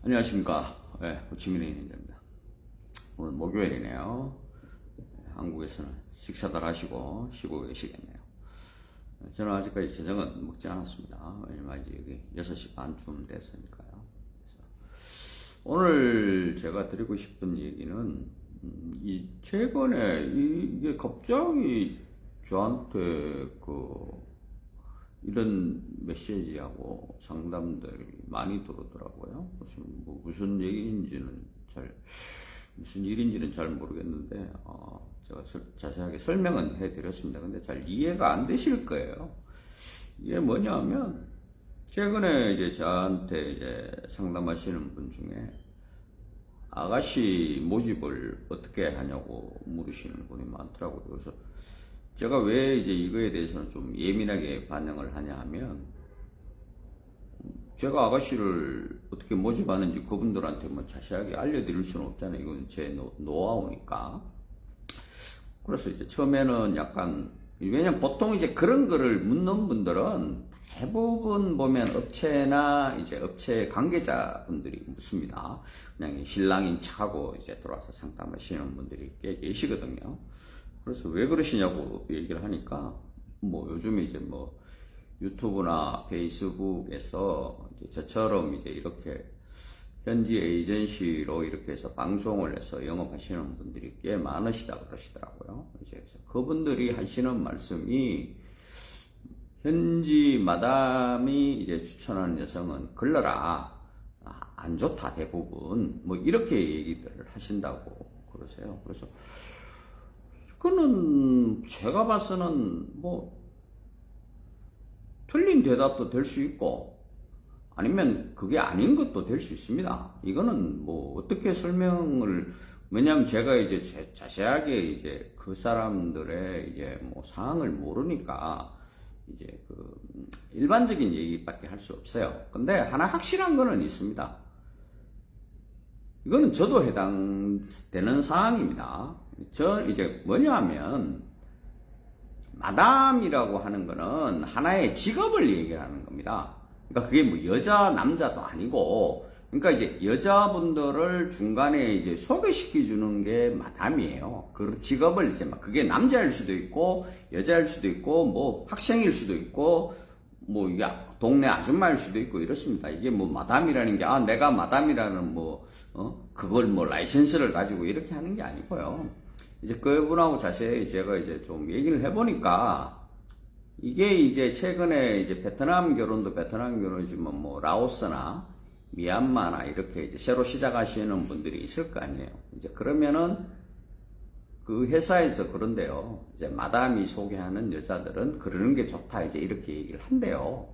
안녕하십니까. 네, 호치민의 인입니다. 오늘 목요일이네요. 한국에서는 식사들 하시고 쉬고 계시겠네요. 저는 아직까지 저녁은 먹지 않았습니다. 왜냐면 아직 여기 6시 반쯤 됐으니까요. 오늘 제가 드리고 싶은 얘기는 최근에 이게 갑자기 저한테 이런 메시지하고 상담들이 많이 들어오더라고요. 무슨 얘기인지는 무슨 일인지는 잘 모르겠는데, 제가 자세하게 설명은 해드렸습니다. 근데 잘 이해가 안 되실 거예요. 이게 뭐냐면, 최근에 이제 저한테 이제 상담하시는 분 중에 아가씨 모집을 어떻게 하냐고 물으시는 분이 많더라고요. 그래서 제가 왜 이제 이거에 대해서는 좀 예민하게 반응을 하냐 하면, 제가 아가씨를 어떻게 모집하는지 그분들한테 뭐 자세하게 알려드릴 수는 없잖아요. 이건 제 노하우니까. 그래서 이제 처음에는 약간, 왜냐면 보통 이제 그런 거를 묻는 분들은 대부분 보면 업체나 이제 업체 관계자분들이 묻습니다. 그냥 신랑인 척하고 이제 들어와서 상담하시는 분들이 꽤 계시거든요. 그래서 왜 그러시냐고 얘기를 하니까, 뭐 요즘에 이제 뭐 유튜브나 페이스북에서 이제 저처럼 이제 이렇게 현지 에이전시로 이렇게 해서 방송을 해서 영업하시는 분들이 꽤 많으시다 그러시더라고요. 이제 그분들이 하시는 말씀이, 현지 마담이 이제 추천하는 여성은 걸러라, 안 좋다 대부분, 뭐 이렇게 얘기들을 하신다고 그러세요. 그래서 그거는 제가 봐서는 뭐 틀린 대답도 될 수 있고, 아니면 그게 아닌 것도 될 수 있습니다. 이거는 뭐 어떻게 설명을, 왜냐면 제가 이제 자세하게 이제 그 사람들의 이제 뭐 상황을 모르니까 이제 일반적인 얘기밖에 할 수 없어요. 근데 하나 확실한 거는 있습니다. 이거는 저도 해당되는 상황입니다. 이제 뭐냐 하면, 마담이라고 하는 거는 하나의 직업을 얘기하는 겁니다. 그러니까 그게 뭐 여자, 남자도 아니고, 그러니까 이제 여자분들을 중간에 이제 소개시켜 주는 게 마담이에요. 그 직업을 이제 막 그게 남자일 수도 있고, 여자일 수도 있고, 뭐 학생일 수도 있고, 뭐 이게 동네 아줌마일 수도 있고 이렇습니다. 이게 뭐 마담이라는 게, 내가 마담이라는 그걸 뭐 라이센스를 가지고 이렇게 하는 게 아니고요. 이제 그분하고 자세히 제가 이제 좀 얘기를 해보니까, 이게 이제 최근에 이제 베트남 결혼이지만 뭐 라오스나 미얀마나 이렇게 이제 새로 시작하시는 분들이 있을 거 아니에요. 이제 그러면은 그 회사에서 그런데요, 이제 마담이 소개하는 여자들은 그러는 게 좋다, 이제 이렇게 얘기를 한대요.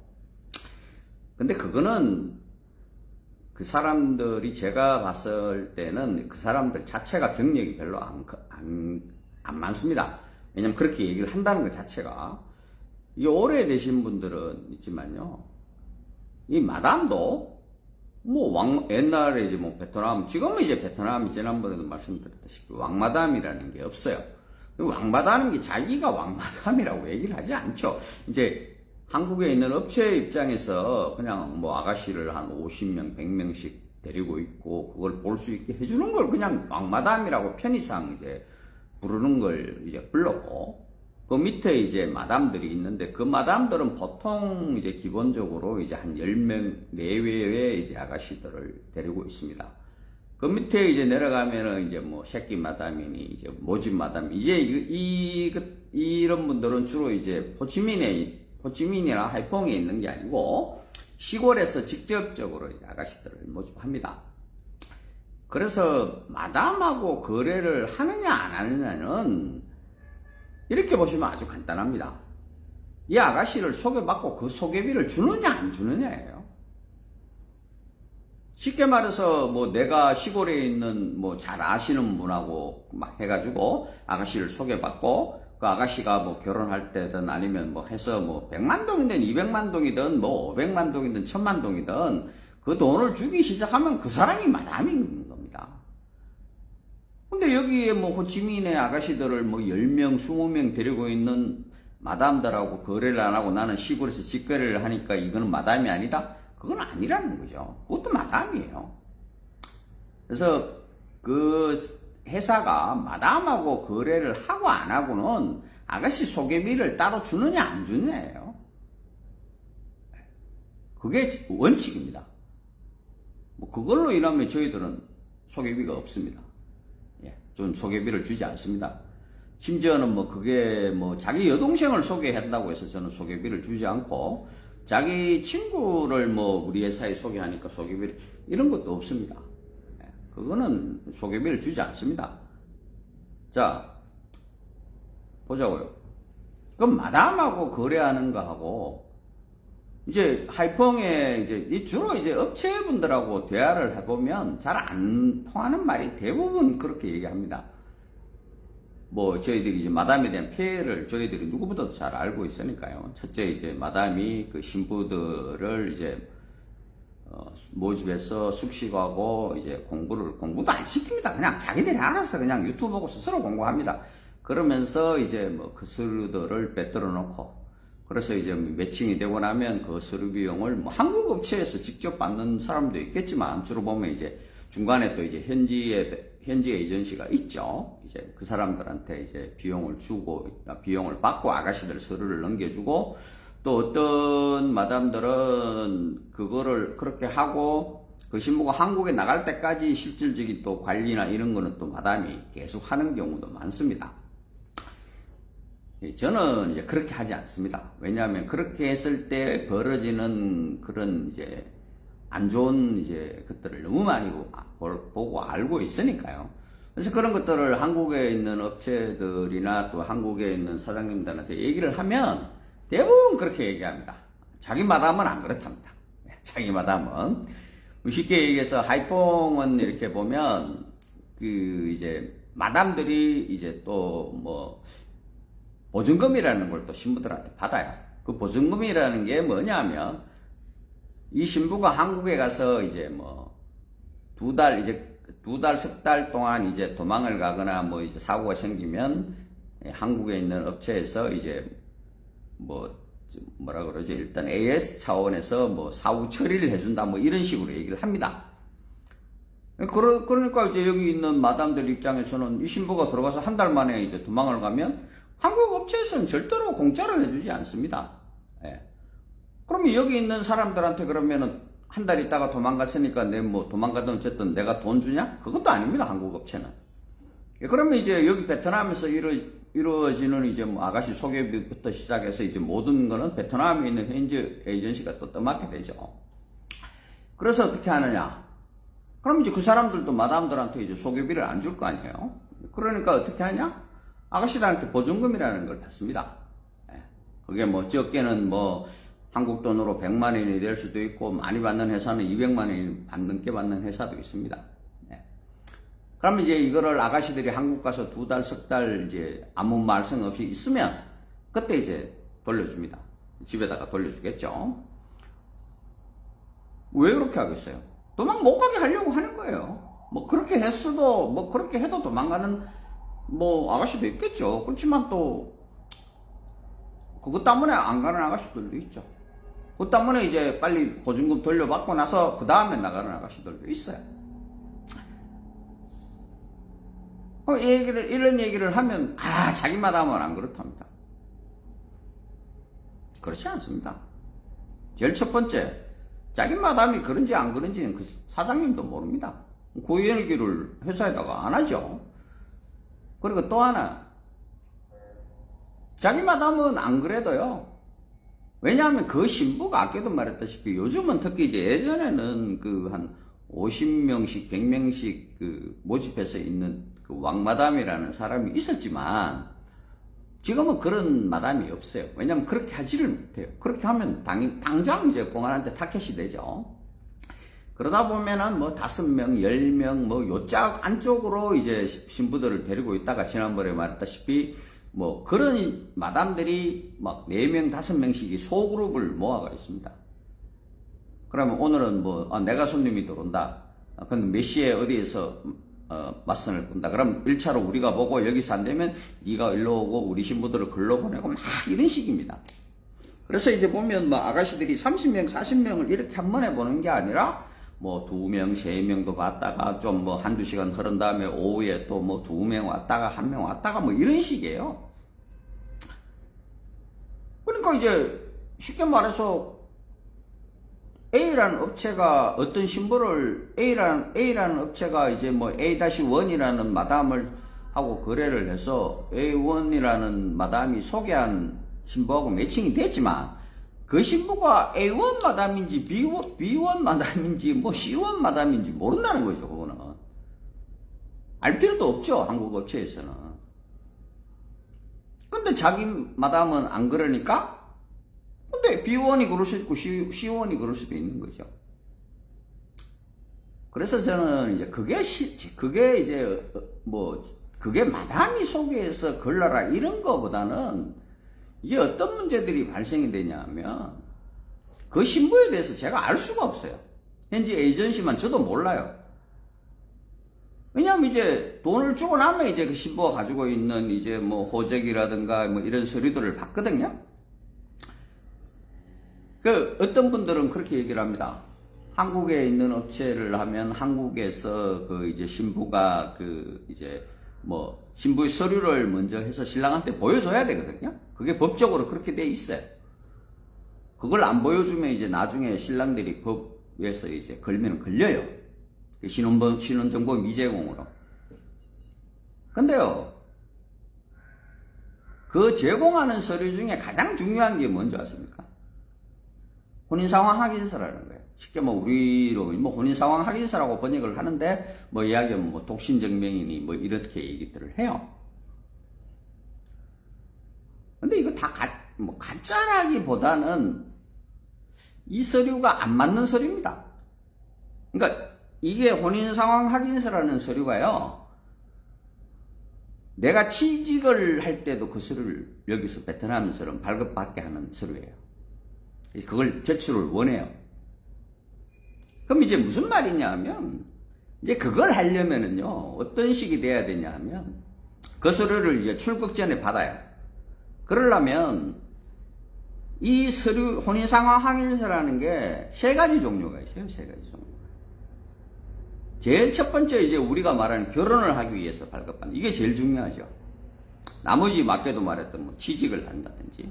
근데 그거는 그 사람들이, 제가 봤을 때는 그 사람들 자체가 경력이 별로 안 많습니다. 왜냐면 그렇게 얘기를 한다는 것 자체가. 이 오래되신 분들은 있지만요, 이 마담도 뭐 옛날에 이제 뭐 베트남, 지금은 이제 베트남이 지난번에도 말씀드렸다시피 왕마담이라는 게 없어요. 왕마담인 게 자기가 왕마담이라고 얘기를 하지 않죠. 이제 한국에 있는 업체 입장에서 그냥 뭐 아가씨를 한 50명, 100명씩 데리고 있고, 그걸 볼 수 있게 해주는 걸 그냥 왕마담이라고 편의상 이제 부르는 걸 이제 불렀고, 그 밑에 이제 마담들이 있는데, 그 마담들은 보통 이제 기본적으로 이제 한 10명 내외의 이제 아가씨들을 데리고 있습니다. 그 밑에 이제 내려가면은 이제 뭐 새끼 마담이니 이제 모집 마담, 이제 이런 분들은 주로 이제 호치민이나 하이퐁에 있는 게 아니고 시골에서 직접적으로 아가씨들을 모집합니다. 그래서 마담하고 거래를 하느냐 안 하느냐는 이렇게 보시면 아주 간단합니다. 이 아가씨를 소개받고 그 소개비를 주느냐 안 주느냐예요. 쉽게 말해서 뭐 내가 시골에 있는 뭐 잘 아시는 분하고 막 해가지고 아가씨를 소개받고, 그 아가씨가 뭐 결혼할 때든 아니면 뭐 해서 뭐 100만 동이든 200만 동이든 뭐 500만 동이든 1000만 동이든 그 돈을 주기 시작하면 그 사람이 마담인 겁니다. 근데 여기에 뭐 호치민의 아가씨들을 뭐 10명, 20명 데리고 있는 마담들하고 거래를 안 하고 나는 시골에서 직거래를 하니까 이거는 마담이 아니다? 그건 아니라는 거죠. 그것도 마담이에요. 그래서 그 회사가 마담하고 거래를 하고 안 하고는 아가씨 소개비를 따로 주느냐 안 주느냐예요. 그게 원칙입니다. 뭐 그걸로 인하면 저희들은 소개비가 없습니다. 예, 전 소개비를 주지 않습니다. 심지어는 뭐 그게 뭐 자기 여동생을 소개한다고 해서 저는 소개비를 주지 않고 자기 친구를 뭐 우리 회사에 소개하니까 소개비를 이런 것도 없습니다. 예, 그거는 소개비를 주지 않습니다. 자, 보자고요. 그럼 마담하고 거래하는 거하고 이제 하이펑에 이제 주로 이제 업체분들하고 대화를 해보면 잘 안 통하는 말이 대부분 그렇게 얘기합니다. 뭐 저희들이 이제 마담에 대한 피해를 저희들이 누구보다도 잘 알고 있으니까요. 첫째 이제 마담이 그 신부들을 이제 모집해서 숙식하고 이제 공부도 안 시킵니다. 그냥 자기들이 알아서 그냥 유튜브 보고 스스로 공부합니다. 그러면서 이제 뭐 그 서류들을 빼들어 놓고 그래서 이제 매칭이 되고 나면 그 서류 비용을 뭐 한국 업체에서 직접 받는 사람도 있겠지만 주로 보면 이제 중간에 또 이제 현지 에이전시가 있죠. 이제 그 사람들한테 이제 비용을 받고 아가씨들 서류를 넘겨주고 또 어떤 마담들은 그거를 그렇게 하고 그 신부가 한국에 나갈 때까지 실질적인 또 관리나 이런 거는 또 마담이 계속 하는 경우도 많습니다. 저는 이제 그렇게 하지 않습니다. 왜냐하면 그렇게 했을 때 벌어지는 그런 이제 안 좋은 이제 것들을 너무 많이 보고 알고 있으니까요. 그래서 그런 것들을 한국에 있는 업체들이나 또 한국에 있는 사장님들한테 얘기를 하면 대부분 그렇게 얘기합니다. 자기 마담은 안 그렇답니다. 자기 마담은 쉽게 얘기해서 하이퐁은 이렇게 보면 그 이제 마담들이 이제 또 뭐 보증금이라는 걸 또 신부들한테 받아요. 그 보증금이라는 게 뭐냐면 이 신부가 한국에 가서 이제 뭐 두 달, 석 달 동안 이제 도망을 가거나 뭐 이제 사고가 생기면 한국에 있는 업체에서 이제 뭐라 그러죠? 일단 AS 차원에서 뭐 사후 처리를 해준다 뭐 이런 식으로 얘기를 합니다. 그러니까 이제 여기 있는 마담들 입장에서는 이 신부가 들어가서 한 달 만에 이제 도망을 가면 한국 업체에서는 절대로 공짜로 해주지 않습니다. 예. 그러면 여기 있는 사람들한테 그러면은 한 달 있다가 도망갔으니까 내 뭐 도망가든 어쨌든 내가 돈 주냐? 그것도 아닙니다. 한국 업체는. 예, 그러면 이제 여기 베트남에서 이루어지는 이제 뭐 아가씨 소개비부터 시작해서 이제 모든 거는 베트남에 있는 현지 에이전시가 또 떠맡게 되죠. 그래서 어떻게 하느냐? 그럼 이제 그 사람들도 마담들한테 이제 소개비를 안 줄 거 아니에요? 그러니까 어떻게 하냐? 아가씨들한테 보증금이라는 걸 받습니다. 예. 그게 뭐 적게는 뭐 한국 돈으로 100만 원이 될 수도 있고 많이 받는 회사는 200만 원이 넘게 받는 회사도 있습니다. 예. 그러면 이제 이거를 아가씨들이 한국 가서 2달, 석 달 이제 아무 말씀 없이 있으면 그때 이제 돌려줍니다. 집에다가 돌려주겠죠. 왜 그렇게 하겠어요? 도망 못 가게 하려고 하는 거예요. 뭐 그렇게 했어도 뭐 그렇게 해도 도망가는 뭐 아가씨도 있겠죠. 그렇지만 또 그것 때문에 안 가는 아가씨들도 있죠. 그것 때문에 이제 빨리 보증금 돌려받고 나서 그 다음에 나가는 아가씨들도 있어요. 이런 얘기를 하면 자기 마담은 안 그렇답니다. 그렇지 않습니다. 제일 첫 번째, 자기 마담이 그런지 안 그런지는 그 사장님도 모릅니다. 그 얘기를 회사에다가 안 하죠. 그리고 또 하나, 자기 마담은 안 그래도요. 왜냐하면 그 신부가 아까도 말했다시피 요즘은 특히 이제 예전에는 그 한 50명씩, 100명씩 그 모집해서 있는 그 왕마담이라는 사람이 있었지만 지금은 그런 마담이 없어요. 왜냐하면 그렇게 하지를 못해요. 그렇게 하면 당장 이제 공안한테 타켓이 되죠. 그러다 보면은 뭐 5명, 10명, 뭐 요짝 안쪽으로 이제 신부들을 데리고 있다가 지난번에 말했다시피 뭐 그런 마담들이 막 4명, 5명씩이 소그룹을 모아가 있습니다. 그러면 오늘은 뭐 내가 손님이 들어온다. 근데 몇 시에 어디에서 맞선을 꾼다. 그럼 1차로 우리가 보고 여기서 안 되면 네가 일로 오고 우리 신부들을 글로 보내고 막 이런 식입니다. 그래서 이제 보면 뭐 아가씨들이 30명, 40명을 이렇게 한 번에 보는 게 아니라 뭐 2명, 3명도 봤다가 좀 뭐 한두 시간 흐른 다음에 오후에 또 뭐 2명 왔다가 1명 왔다가 뭐 이런 식이에요. 그러니까 이제 쉽게 말해서 A라는 업체가 어떤 신보를 A라는 업체가 이제 뭐 A-1이라는 마담을 하고 거래를 해서 A1이라는 마담이 소개한 신보하고 매칭이 됐지만 그 신부가 A1 마담인지 B1 마담인지 뭐 C1 마담인지 모른다는 거죠. 그거는 알 필요도 없죠. 한국 업체에서는. 근데 자기 마담은 안 그러니까 근데 B1이 그럴 수 있고 C1이 그럴 수도 있는 거죠. 그래서 저는 이제 그게 이제 뭐 그게 마담이 소개해서 걸러라 이런 거보다는 이게 어떤 문제들이 발생이 되냐면 그 신부에 대해서 제가 알 수가 없어요. 현재 에이전시만 저도 몰라요. 왜냐면 이제 돈을 주고 나면 이제 그 신부가 가지고 있는 이제 뭐 호적이라든가 뭐 이런 서류들을 받거든요. 그 어떤 분들은 그렇게 얘기를 합니다. 한국에 있는 업체를 하면 한국에서 그 이제 신부가 그 이제 뭐 신부의 서류를 먼저 해서 신랑한테 보여줘야 되거든요. 그게 법적으로 그렇게 돼 있어요. 그걸 안 보여주면 이제 나중에 신랑들이 법에서 이제 걸면 걸려요. 신원정보 미제공으로. 근데요, 그 제공하는 서류 중에 가장 중요한 게 뭔지 아십니까? 혼인상황 확인서라는 거예요. 쉽게 뭐 우리로 뭐 혼인상황 확인서라고 번역을 하는데 뭐 이야기하면 뭐 독신증명이니 뭐 이렇게 얘기들을 해요. 근데 이거 다 가짜라기보다는 이 서류가 안 맞는 서류입니다. 그러니까 이게 혼인상황 확인서라는 서류가요. 내가 취직을 할 때도 그 서류를 여기서 베트남에서는 발급받게 하는 서류예요. 그걸 제출을 원해요. 그럼 이제 무슨 말이냐 하면 이제 그걸 하려면은요 어떤 식이 돼야 되냐 하면 그 서류를 이제 출국 전에 받아요. 그러려면 이 서류 혼인상황 확인서라는 게 3가지 종류가 있어요. 3가지 종류. 제일 첫 번째 이제 우리가 말하는 결혼을 하기 위해서 발급받는 이게 제일 중요하죠. 나머지 맞게도 말했던 뭐 취직을 한다든지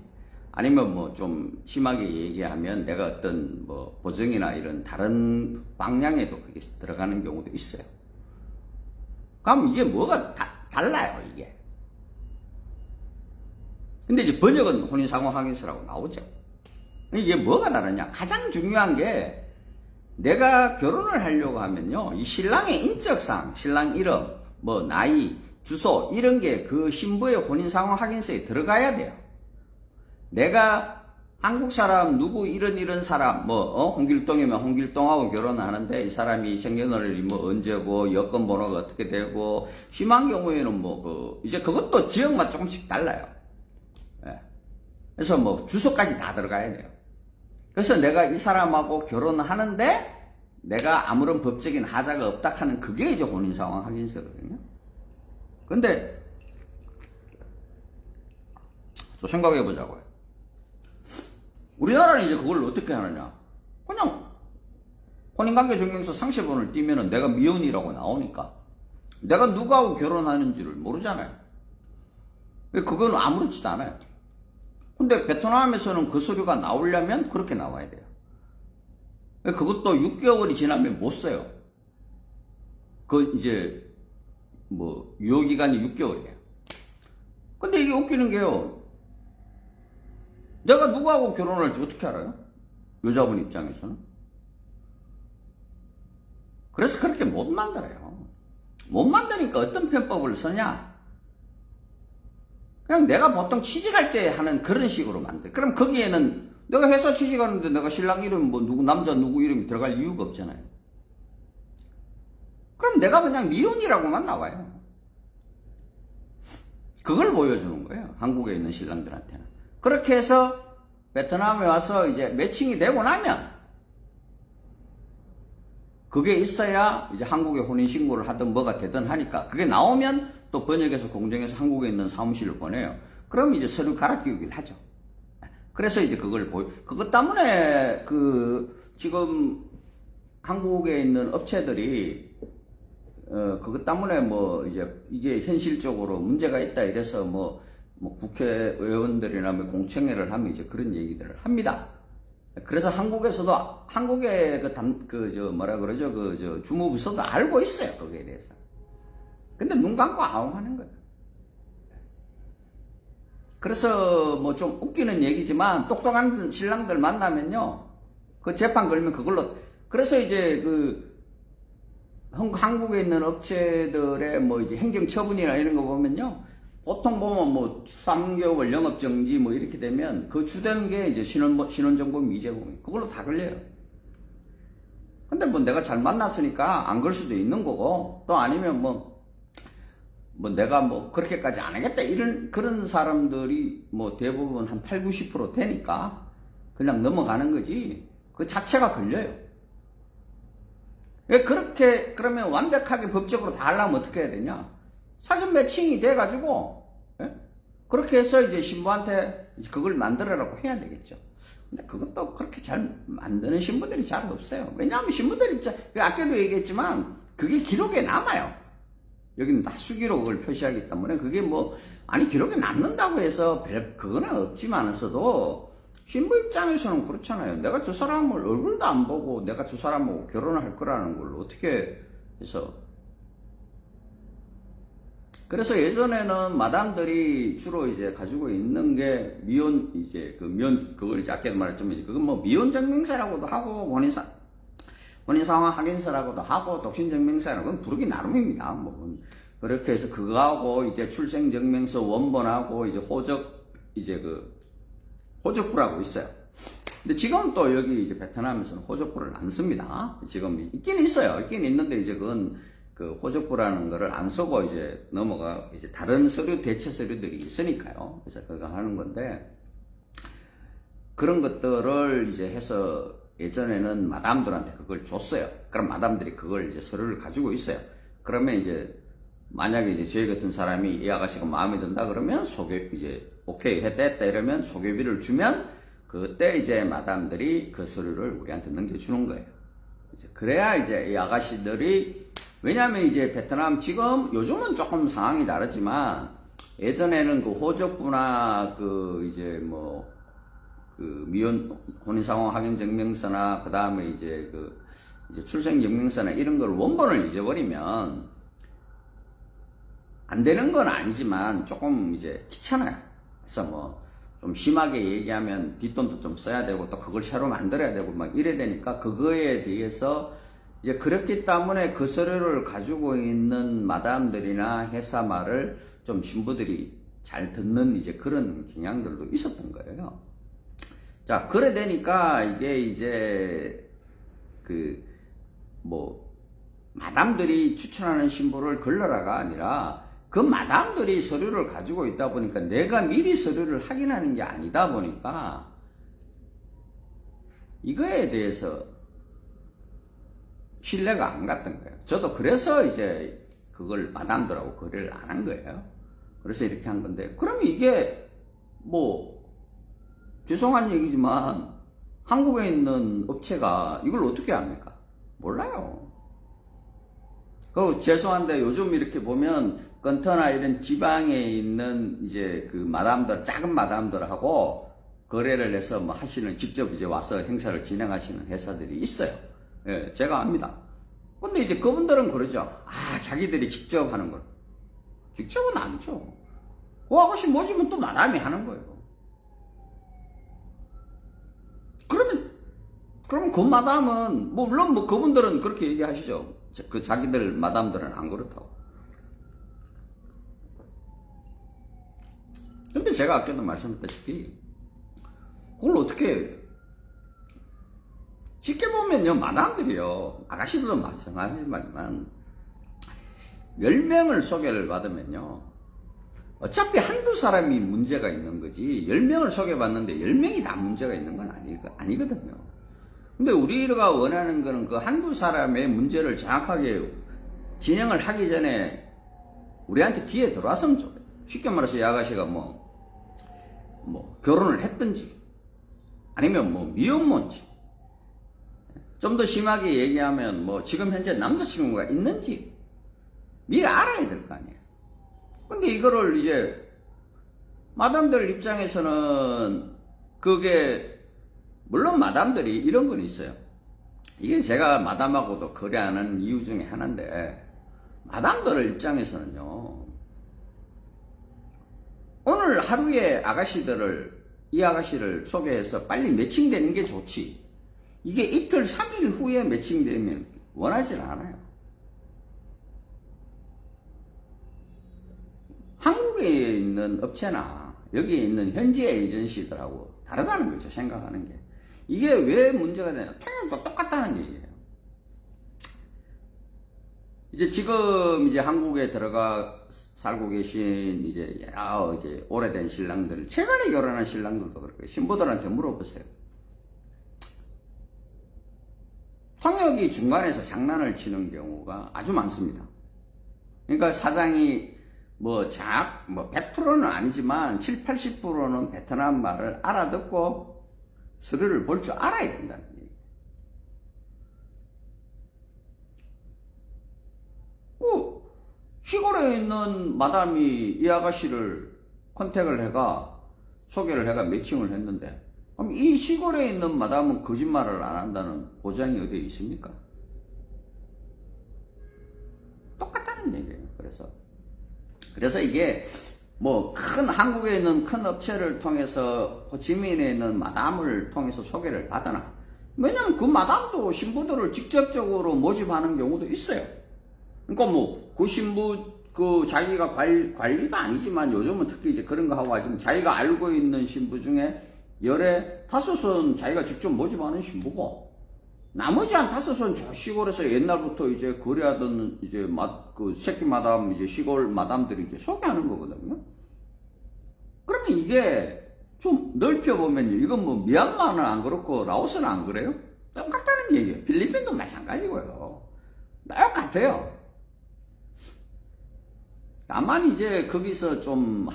아니면 뭐 좀 심하게 얘기하면 내가 어떤 뭐 보증이나 이런 다른 방향에도 그게 들어가는 경우도 있어요. 그럼 이게 뭐가 달라요, 이게. 근데 이제 번역은 혼인상황 확인서라고 나오죠. 이게 뭐가 다르냐? 가장 중요한 게 내가 결혼을 하려고 하면요, 이 신랑의 인적사항, 신랑 이름, 뭐 나이, 주소 이런 게 그 신부의 혼인상황 확인서에 들어가야 돼요. 내가 한국 사람 누구 이런 사람 홍길동이면 홍길동하고 결혼하는데 이 사람이 생년월일이 뭐 언제고 여권 번호가 어떻게 되고 심한 경우에는 뭐 이제 그것도 지역마다 조금씩 달라요. 예. 그래서 뭐 주소까지 다 들어가야 돼요. 그래서 내가 이 사람하고 결혼하는데 내가 아무런 법적인 하자가 없다 하는 그게 이제 혼인상황 확인서거든요. 근데 좀 생각해 보자고요. 우리나라는 이제 그걸 어떻게 하느냐. 그냥 혼인관계 증명서 상세번호를 띄면은 내가 미혼이라고 나오니까 내가 누구하고 결혼하는지를 모르잖아요. 그건 아무렇지도 않아요. 근데 베트남에서는 그 서류가 나오려면 그렇게 나와야 돼요. 그것도 6개월이 지나면 못 써요. 그 이제 뭐 유효기간이 6개월이에요. 근데 이게 웃기는 게요. 내가 누구하고 결혼을 할지 어떻게 알아요? 여자분 입장에서는. 그래서 그렇게 못 만들어요. 못 만드니까 어떤 편법을 쓰냐? 그냥 내가 보통 취직할 때 하는 그런 식으로 만들어. 그럼 거기에는 내가 회사 취직하는데 내가 신랑 이름 뭐 누구 남자 누구 이름이 들어갈 이유가 없잖아요. 그럼 내가 그냥 미혼이라고만 나와요. 그걸 보여주는 거예요. 한국에 있는 신랑들한테는. 그렇게 해서 베트남에 와서 이제 매칭이 되고 나면 그게 있어야 이제 한국에 혼인신고를 하든 뭐가 되든 하니까 그게 나오면 또 번역해서 공정해서 한국에 있는 사무실을 보내요. 그럼 이제 서류 갈아 끼우긴 하죠. 그래서 이제 그것 때문에 지금 한국에 있는 업체들이 그것 때문에 뭐 이제 이게 현실적으로 문제가 있다 이래서 뭐 국회의원들이나 뭐 공청회를 하면 이제 그런 얘기들을 합니다. 그래서 한국에서도 한국의 뭐라 그러죠? 주무부서도 알고 있어요. 거기에 대해서. 근데 눈 감고 아웅하는 거예요. 그래서 뭐 좀 웃기는 얘기지만 똑똑한 신랑들 만나면요. 그 재판 걸면 그걸로 그래서 이제 한국에 있는 업체들의 뭐 이제 행정처분이나 이런 거 보면요. 보통 보면 뭐 3개월 영업정지 뭐 이렇게 되면 그 주된 게 이제 신원정보 미제공 그걸로 다 걸려요. 근데 뭐 내가 잘 만났으니까 안 걸 수도 있는 거고 또 아니면 뭐 내가 뭐 그렇게까지 안 하겠다 이런 그런 사람들이 뭐 대부분 한 8, 90% 되니까 그냥 넘어가는 거지 그 자체가 걸려요. 왜 그렇게 그러면 완벽하게 법적으로 다 하려면 어떻게 해야 되냐? 사전 매칭이 돼가지고 그렇게 해서 이제 신부한테 그걸 만들어라고 해야 되겠죠. 근데 그것도 그렇게 잘 만드는 신부들이 잘 없어요. 왜냐하면 신부들이 아까도 얘기했지만 그게 기록에 남아요. 여기는 다 수기록을 표시하기 때문에 그게 뭐 아니 기록에 남는다고 해서 그거는 없지만서도 신부 입장에서는 그렇잖아요. 내가 저 사람을 얼굴도 안 보고 내가 저 사람하고 결혼을 할 거라는 걸 어떻게 해서 그래서 예전에는 마담들이 주로 이제 가지고 있는 게 미혼 이제 그걸 이제 아까 말했지만 그건 뭐 미혼 증명서라고도 하고 혼인 상황 확인서라고도 하고 독신 증명서라고 그건 부르기 나름입니다. 뭐 그렇게 해서 그거하고 이제 출생 증명서 원본하고 이제 호적부라고 있어요. 근데 지금 또 여기 이제 베트남에서는 호적부를 안 씁니다. 지금 있긴 있어요. 있긴 있는데 이제 그건 그 호적부라는 거를 안 쓰고 이제 넘어가 이제 다른 서류 대체 서류들이 있으니까요. 그래서 그거 하는 건데 그런 것들을 이제 해서 예전에는 마담들한테 그걸 줬어요. 그럼 마담들이 그걸 이제 서류를 가지고 있어요. 그러면 이제 만약에 이제 저희 같은 사람이 이 아가씨가 마음에 든다 그러면 이제 오케이 했다 이러면 소개비를 주면 그때 이제 마담들이 그 서류를 우리한테 넘겨주는 거예요. 이제 그래야 이제 이 아가씨들이 왜냐하면 이제 베트남 지금 요즘은 조금 상황이 다르지만 예전에는 그 호적부나 이제 미혼 혼인상황 확인 증명서나 그 다음에 이제 이제 출생 증명서나 이런 걸 원본을 잊어버리면 안 되는 건 아니지만 조금 이제 귀찮아요. 그래서 좀 심하게 얘기하면 뒷돈도 좀 써야 되고 또 그걸 새로 만들어야 되고 막 이래 되니까 그거에 대해서 이제 그렇기 때문에 그 서류를 가지고 있는 마담들이나 회사 말을 좀 신부들이 잘 듣는 이제 그런 경향들도 있었던 거예요. 자, 그래 되니까 이게 이제 마담들이 추천하는 신부를 걸러라가 아니라 그 마담들이 서류를 가지고 있다 보니까 내가 미리 서류를 확인하는 게 아니다 보니까 이거에 대해서 신뢰가 안 갔던 거예요. 저도 그래서 이제 그걸 마담들하고 거래를 안 한 거예요. 그래서 이렇게 한 건데, 그러면 이게 죄송한 얘기지만 한국에 있는 업체가 이걸 어떻게 합니까? 몰라요. 그리고 죄송한데 요즘 이렇게 보면 건터나 이런 지방에 있는 이제 작은 마담들하고 거래를 해서 직접 이제 와서 행사를 진행하시는 회사들이 있어요. 예, 제가 압니다. 근데 이제 그분들은 그러죠. 자기들이 직접 하는 걸. 직접은 아니죠. 그 아가씨 모시면 또 마담이 하는 거예요. 그럼 그 마담은, 물론 그분들은 그렇게 얘기하시죠. 자기들 마담들은 안 그렇다고. 근데 제가 아까도 말씀드렸다시피, 그걸 어떻게 쉽게 보면요, 마담들이요, 아가씨들도 마찬가지지만, 10명을 소개를 받으면요, 어차피 한두 사람이 문제가 있는 거지, 10명을 소개받는데 10명이 다 문제가 있는 건 아니거든요. 근데 우리가 원하는 거는 그 한두 사람의 문제를 정확하게 진행을 하기 전에 우리한테 기회 들어왔으면 좋겠어요. 쉽게 말해서 이 아가씨가 결혼을 했든지, 아니면 미혼모인지, 좀 더 심하게 얘기하면 뭐 지금 현재 남자친구가 있는지 미리 알아야 될 거 아니에요. 근데 이거를 이제 마담들 입장에서는 그게 물론 마담들이 이런 건 있어요. 이게 제가 마담하고도 거래하는 이유 중에 하나인데 마담들 입장에서는요. 오늘 하루에 이 아가씨를 소개해서 빨리 매칭되는 게 좋지. 이게 이틀, 3일 후에 매칭되면 원하지 않아요. 한국에 있는 업체나 여기에 있는 현지 에이전시들하고 다르다는 거죠. 생각하는 게. 이게 왜 문제가 되냐. 통역도 똑같다는 얘기예요. 이제 지금 이제 한국에 들어가 살고 계신 이제 여러 이제 오래된 신랑들, 최근에 결혼한 신랑들도 그렇고 신부들한테 물어보세요. 통역이 중간에서 장난을 치는 경우가 아주 많습니다. 그러니까 사장이 뭐 100%는 아니지만 7, 80%는 베트남 말을 알아듣고 서류를 볼 줄 알아야 된다는 얘기예요. 시골에 있는 마담이 이 아가씨를 컨택을 해가 소개를 해가 매칭을 했는데 그럼 이 시골에 있는 마담은 거짓말을 안 한다는 보장이 어디에 있습니까? 똑같다는 얘기예요. 그래서 이게 뭐 큰 한국에 있는 큰 업체를 통해서 호치민에 있는 마담을 통해서 소개를 받거나 왜냐면 그 마담도 신부들을 직접적으로 모집하는 경우도 있어요. 그러니까 뭐 그 신부 자기가 관리가 아니지만 요즘은 특히 이제 그런 거 하고 하지만 자기가 알고 있는 신부 중에 열에 5은 자기가 직접 모집하는 신부고 나머지 한 5은 저 시골에서 옛날부터 이제 거래하던 이제 그 새끼 마담 이제 시골 마담들이 이제 소개하는 거거든요. 그러면 이게 좀 넓혀보면요. 이건 뭐 미얀마는 안 그렇고 라오스는 안 그래요? 똑같다는 얘기예요. 필리핀도 마찬가지고요. 똑같아요. 다만 이제 거기서 좀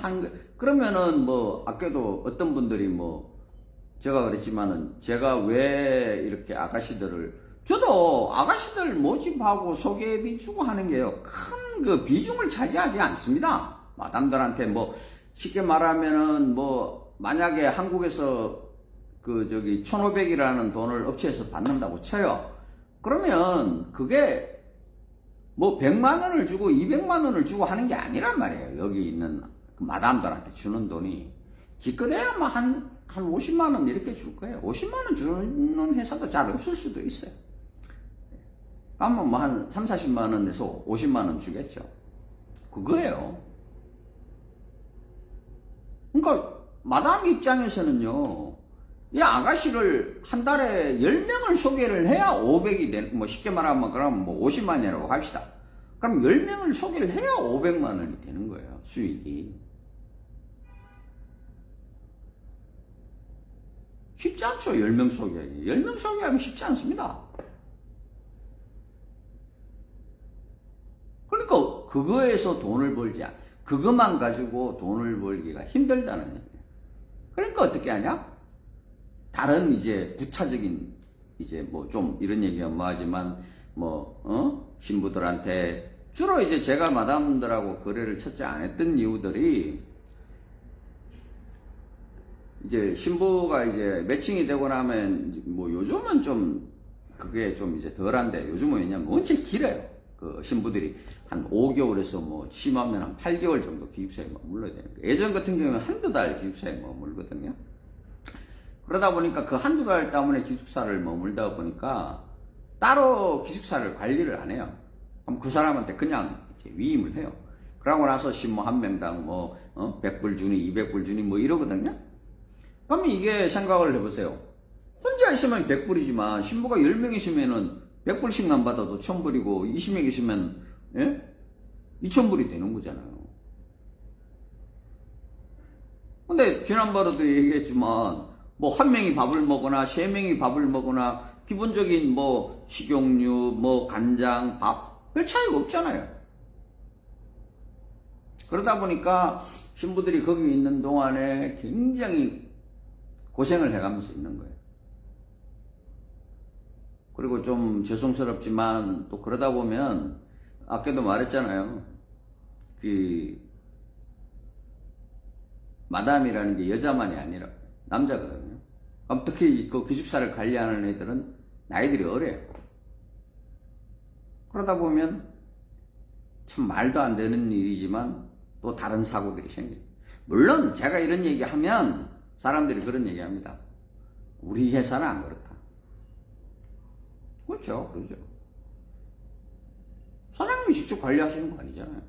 그러면은 뭐 아까도 어떤 분들이 뭐 제가 그랬지만은 제가 왜 이렇게 저도 아가씨들 모집하고 소개비 주고 하는 게요. 큰 그 비중을 차지하지 않습니다. 마담들한테 뭐 쉽게 말하면은 뭐 만약에 한국에서 1,500이라는 돈을 업체에서 받는다고 쳐요. 그러면 그게 뭐 100만 원을 주고 200만 원을 주고 하는 게 아니란 말이에요. 여기 있는 마담들한테 주는 돈이 기껏해야 뭐 한 50만 원 이렇게 줄 거예요. 50만 원 주는 회사도 잘 없을 수도 있어요. 그러면 뭐 한 3, 40만 원에서 50만 원 주겠죠. 그거예요. 그러니까 마담 입장에서는요. 이 아가씨를 한 달에 10명을 소개를 해야 500이 되는, 뭐 쉽게 말하면 그러면 뭐 50만이라고 합시다. 그럼 10명을 소개를 해야 500만 원이 되는 거예요. 수익이. 쉽지 않죠. 10명 소개하기. 10명 소개하기 쉽지 않습니다. 그러니까 그거에서 돈을 그것만 가지고 돈을 벌기가 힘들다는 얘기예요. 그러니까 어떻게 하냐? 다른 이제 부차적인 이제 뭐 좀 이런 얘기가 뭐하지만 신부들한테 주로 이제 제가 마담들하고 거래를 첫째 안 했던 이유들이 이제 신부가 이제 매칭이 되고 나면 뭐 요즘은 좀 그게 좀 이제 덜한데 요즘은 왜냐면 원체 길어요. 그 신부들이 한 5개월에서 뭐 심하면 한 8개월 정도 기숙사에 머물러야 되는 거예요. 예전 같은 경우는 한두 달 기숙사에 머물거든요. 그러다 보니까 그 한두 달 때문에 기숙사를 머물다 보니까 따로 기숙사를 관리를 안 해요. 그럼 그 사람한테 그냥 이제 위임을 해요. 그러고 나서 신부 한 명당 100불 주니 200불 주니 뭐 이러거든요. 그러면 이게 생각을 해보세요. 혼자 있으면 100불이지만 신부가 10명 있으면은 100불씩만 받아도 1000불이고 20명 있으면 2000불이 되는 거잖아요. 근데 지난번에도 얘기했지만 뭐 한 명이 밥을 먹거나 세 명이 밥을 먹거나 기본적인 뭐 식용유, 뭐 간장, 밥 별 차이가 없잖아요. 그러다 보니까 신부들이 거기 있는 동안에 굉장히 고생을 해가면서 있는 거예요. 그리고 좀 죄송스럽지만 또 그러다 보면 아까도 말했잖아요. 그 마담이라는 게 여자만이 아니라 남자거든요. 그럼 특히 그 기숙사를 관리하는 애들은 나이들이 어려요. 그러다 보면 참 말도 안 되는 일이지만 또 다른 사고들이 생겨요. 물론 제가 이런 얘기하면 사람들이 그런 얘기합니다. 우리 회사는 안 그렇다. 그렇죠. 그러죠. 사장님이 직접 관리하시는 거 아니잖아요.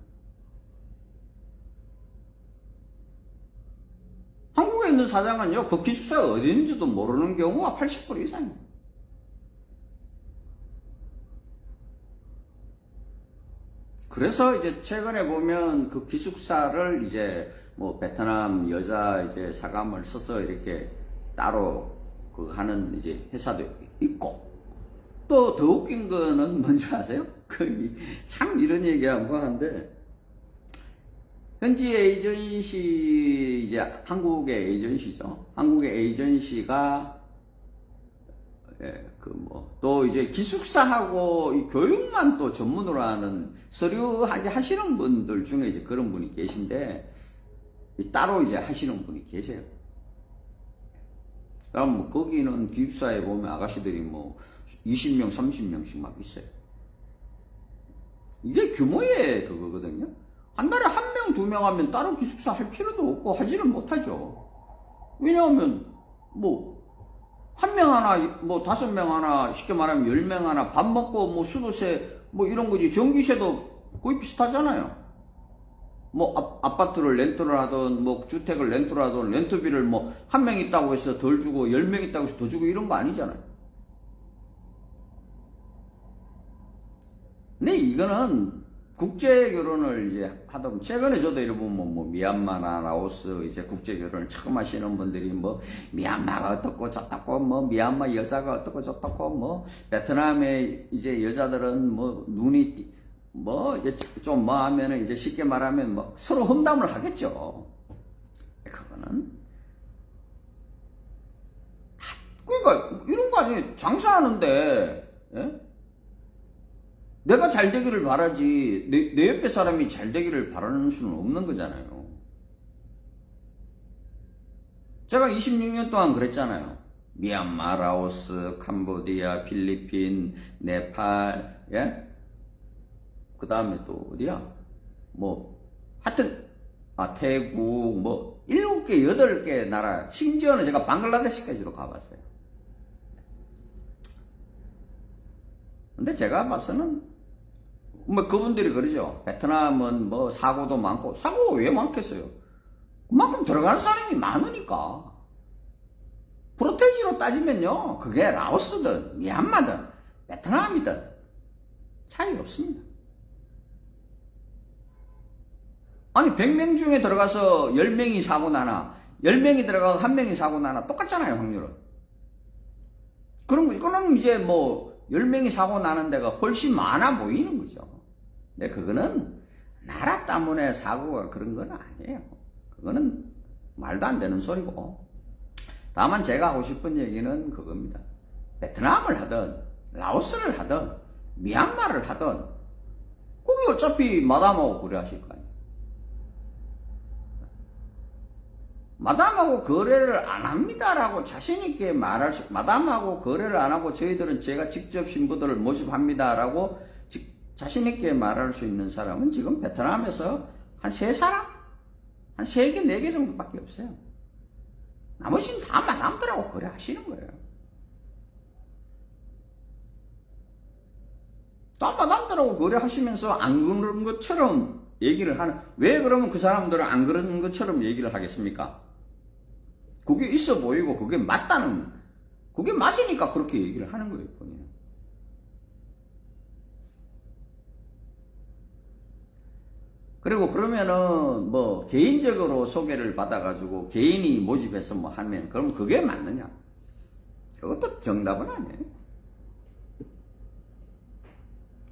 한국에 있는 사장은요, 그 기숙사가 어디 있는지도 모르는 경우가 80% 이상이에요. 그래서 이제 최근에 보면 그 기숙사를 이제 뭐 베트남 여자 이제 사감을 써서 이렇게 따로 그 하는 이제 회사도 있고, 또 더 웃긴 거는 뭔지 아세요? 참 이런 얘기하고 하는데, 현지 에이전시, 이제 한국의 에이전시죠. 한국의 에이전시가, 또 이제 기숙사하고 이 교육만 또 전문으로 하는 서류 하시는 분들 중에 이제 그런 분이 계신데, 따로 이제 하시는 분이 계세요. 그럼 뭐 거기는 기숙사에 보면 아가씨들이 뭐 20명, 30명씩 막 있어요. 이게 규모의 그거거든요. 한 달에 1명, 2명 하면 다른 기숙사 할 필요도 없고 하지를 못하죠. 왜냐하면 뭐 1명 하나, 뭐 5명 하나, 쉽게 말하면 10명 하나, 밥 먹고 뭐 수도세 뭐 이런 거지. 전기세도 거의 비슷하잖아요. 뭐 아파트를 렌트를 하든 뭐 주택을 렌트를 하든 렌트비를 뭐 1명 있다고 해서 덜 주고 10명 있다고 해서 더 주고 이런 거 아니잖아요. 근데 이거는 국제 결혼을 이제 하다 보면, 최근에 저도 이래 보면 뭐 미얀마나 라오스 이제 국제 결혼을 처음 하시는 분들이 뭐 미얀마가 어떻고 저떻고 뭐 미얀마 여자가 어떻고 저떻고 뭐 베트남의 이제 여자들은 뭐 눈이 뭐 이제 좀 뭐 하면은 이제 쉽게 말하면 뭐 서로 험담을 하겠죠. 그거는 그러니까 이런 거 아니에요. 장사하는데, 예? 내가 잘 되기를 바라지 내 옆에 사람이 잘 되기를 바라는 수는 없는 거잖아요. 제가 26년 동안 그랬잖아요. 미얀마, 라오스, 캄보디아, 필리핀, 네팔, 예? 그 다음에 또 어디야? 뭐 하여튼 태국 뭐 7개, 8개 나라, 심지어는 제가 방글라데시까지도 가봤어요. 근데 제가 봐서는 뭐 그분들이 그러죠. 베트남은 뭐 사고도 많고, 사고가 왜 많겠어요? 그만큼 들어가는 사람이 많으니까. 프로테지로 따지면요, 그게 라오스든 미얀마든 베트남이든 차이 없습니다. 아니 100명 중에 들어가서 10명이 사고 나나 10명이 들어가서 1명이 사고 나나 똑같잖아요, 확률은. 그런 거 이거는 이제 뭐 10명이 사고 나는 데가 훨씬 많아 보이는 거죠. 근데 그거는 나라 때문에 사고가 그런 건 아니에요. 그거는 말도 안 되는 소리고. 다만 제가 하고 싶은 얘기는 그겁니다. 베트남을 하든 라오스를 하든 미얀마를 하든 거기 어차피 마담하고 거래하실 거 아니에요. 마담하고 거래를 안 합니다라고 자신있게 말할 수, 마담하고 거래를 안 하고 저희들은 제가 직접 신부들을 모집합니다라고 자신있게 말할 수 있는 사람은 지금 베트남에서 한 3사람? 한 3개, 4개 정도밖에 없어요. 나머지는 다 마담들하고 거래하시는 거예요. 다 마담들하고 거래하시면서 안 그런 것처럼 얘기를 하는, 왜 그러면 그 사람들은 안 그런 것처럼 얘기를 하겠습니까? 그게 있어 보이고 그게 맞다는, 그게 맞으니까 그렇게 얘기를 하는 거예요, 본인은. 그리고 그러면은 뭐 개인적으로 소개를 받아가지고 개인이 모집해서 뭐 하면 그럼 그게 맞느냐? 그것도 정답은 아니에요.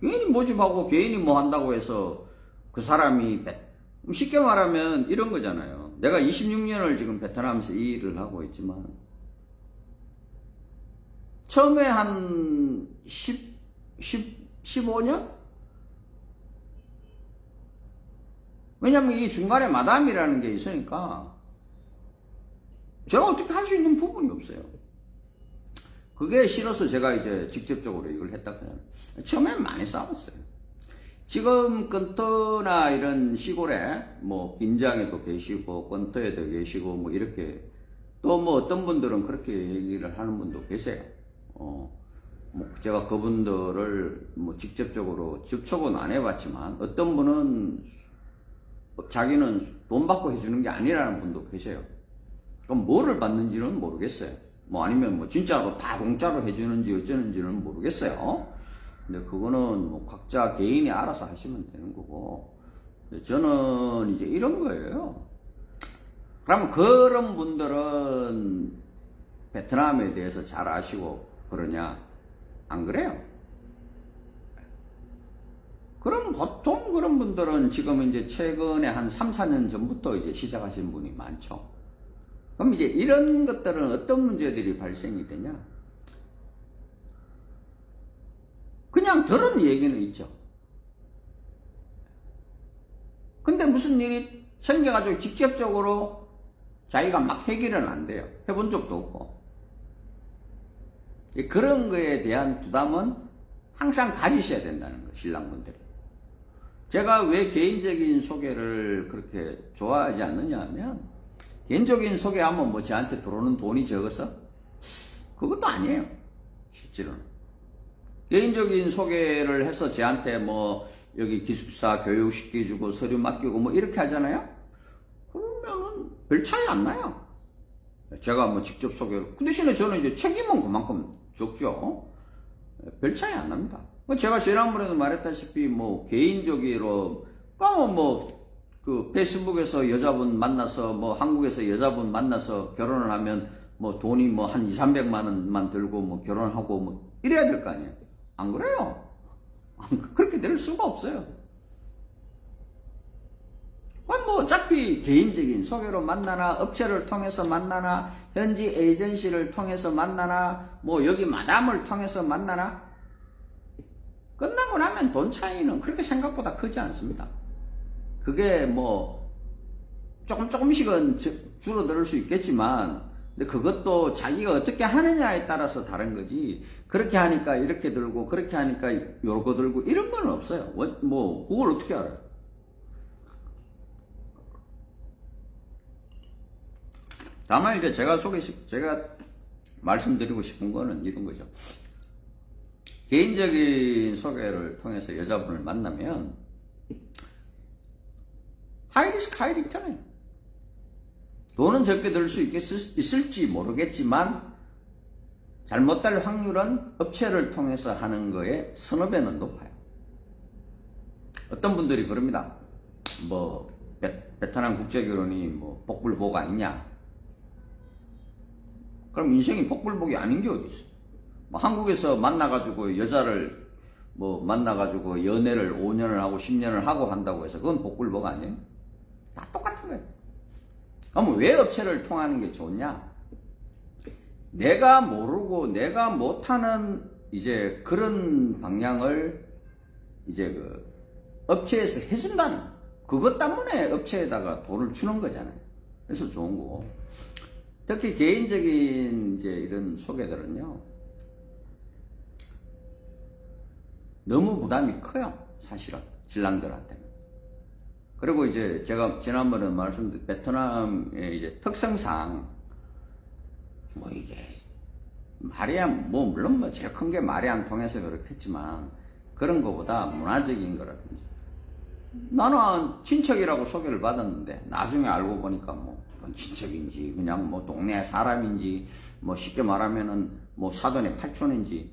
개인이 모집하고 개인이 뭐 한다고 해서 그 사람이, 쉽게 말하면 이런 거잖아요. 내가 26년을 지금 베트남에서 이 일을 하고 있지만 처음에 한 15년? 왜냐면 이 중간에 마담이라는 게 있으니까 제가 어떻게 할 수 있는 부분이 없어요. 그게 싫어서 제가 이제 직접적으로 이걸 했다 그냥. 처음엔 많이 싸웠어요. 지금 건터나 이런 시골에 뭐 빈장에도 계시고 건터에도 계시고 뭐 이렇게 또 뭐 어떤 분들은 그렇게 얘기를 하는 분도 계세요. 뭐 제가 그분들을 뭐 직접적으로 접촉은 안 해봤지만 어떤 분은 자기는 돈 받고 해주는 게 아니라는 분도 계세요. 그럼 뭐를 받는지는 모르겠어요. 뭐 아니면 뭐 진짜로 다 공짜로 해주는지 어쩌는지는 모르겠어요. 근데 그거는 뭐 각자 개인이 알아서 하시면 되는 거고. 근데 저는 이제 이런 거예요. 그러면 그런 분들은 베트남에 대해서 잘 아시고 그러냐? 안 그래요? 그럼 보통 그런 분들은 지금 이제 최근에 한 3, 4년 전부터 이제 시작하신 분이 많죠. 그럼 이제 이런 것들은 어떤 문제들이 발생이 되냐? 그냥 들은 얘기는 있죠. 근데 무슨 일이 생겨가지고 직접적으로 자기가 막 해결은 안 돼요. 해본 적도 없고. 그런 거에 대한 부담은 항상 가지셔야 된다는 거, 신랑분들이. 제가 왜 개인적인 소개를 그렇게 좋아하지 않느냐 하면, 개인적인 소개하면 뭐 저한테 들어오는 돈이 적어서? 그것도 아니에요. 실제로는. 개인적인 소개를 해서 저한테 뭐 여기 기숙사 교육시켜주고 서류 맡기고 뭐 이렇게 하잖아요? 그러면은 별 차이 안 나요. 제가 뭐 직접 소개를. 그 대신에 저는 이제 책임은 그만큼 적죠. 별 차이 안 납니다. 제가 지난번에도 말했다시피 뭐 개인적으로 그 페이스북에서 여자분 만나서 뭐 한국에서 여자분 만나서 결혼을 하면 뭐 돈이 뭐 한 2, 300만 원만 들고 뭐 결혼하고 뭐 이래야 될 거 아니에요. 안 그래요. 그렇게 될 수가 없어요. 뭐 어차피 개인적인 소개로 만나나 업체를 통해서 만나나 현지 에이전시를 통해서 만나나 뭐 여기 마담을 통해서 만나나 끝나고 나면 돈 차이는 그렇게 생각보다 크지 않습니다. 그게 뭐 조금씩은 줄어들 수 있겠지만 근데 그것도 자기가 어떻게 하느냐에 따라서 다른 거지 그렇게 하니까 이렇게 들고 그렇게 하니까 요거 들고 이런 건 없어요. 뭐 그걸 어떻게 알아요? 다만 이제 제가 말씀드리고 싶은 거는 이런 거죠. 개인적인 소개를 통해서 여자분을 만나면 하이리스크 하이리턴해요. 돈은 적게 들 수 있을지 모르겠지만 잘못될 확률은 업체를 통해서 하는 거에 서너 배는 높아요. 어떤 분들이 그럽니다. 뭐 베트남 국제결혼이 뭐 복불복 아니냐? 그럼 인생이 복불복이 아닌 게 어디 있어? 뭐 한국에서 만나가지고 여자를 뭐 만나가지고 연애를 5년을 하고 10년을 하고 한다고 해서 그건 복불복 아니에요? 다 똑같은 거예요. 그럼 왜 업체를 통하는 게 좋냐? 내가 모르고 내가 못하는 이제 그런 방향을 이제 그 업체에서 해준다는 그것 때문에 업체에다가 돈을 주는 거잖아요. 그래서 좋은 거고. 특히 개인적인 이제 이런 소개들은요. 너무 부담이 커요. 사실은 신랑들한테는. 그리고 이제 제가 지난번에 말씀드린 베트남의 이제 특성상 뭐 이게 말이 뭐 물론 뭐 제일 큰 게 말이 안 통해서 그렇겠지만 그런 거보다 문화적인 거라든지 나는 친척이라고 소개를 받았는데 나중에 알고 보니까 뭐 친척인지 그냥 뭐 동네 사람인지 뭐 쉽게 말하면은 뭐 사돈의 팔촌인지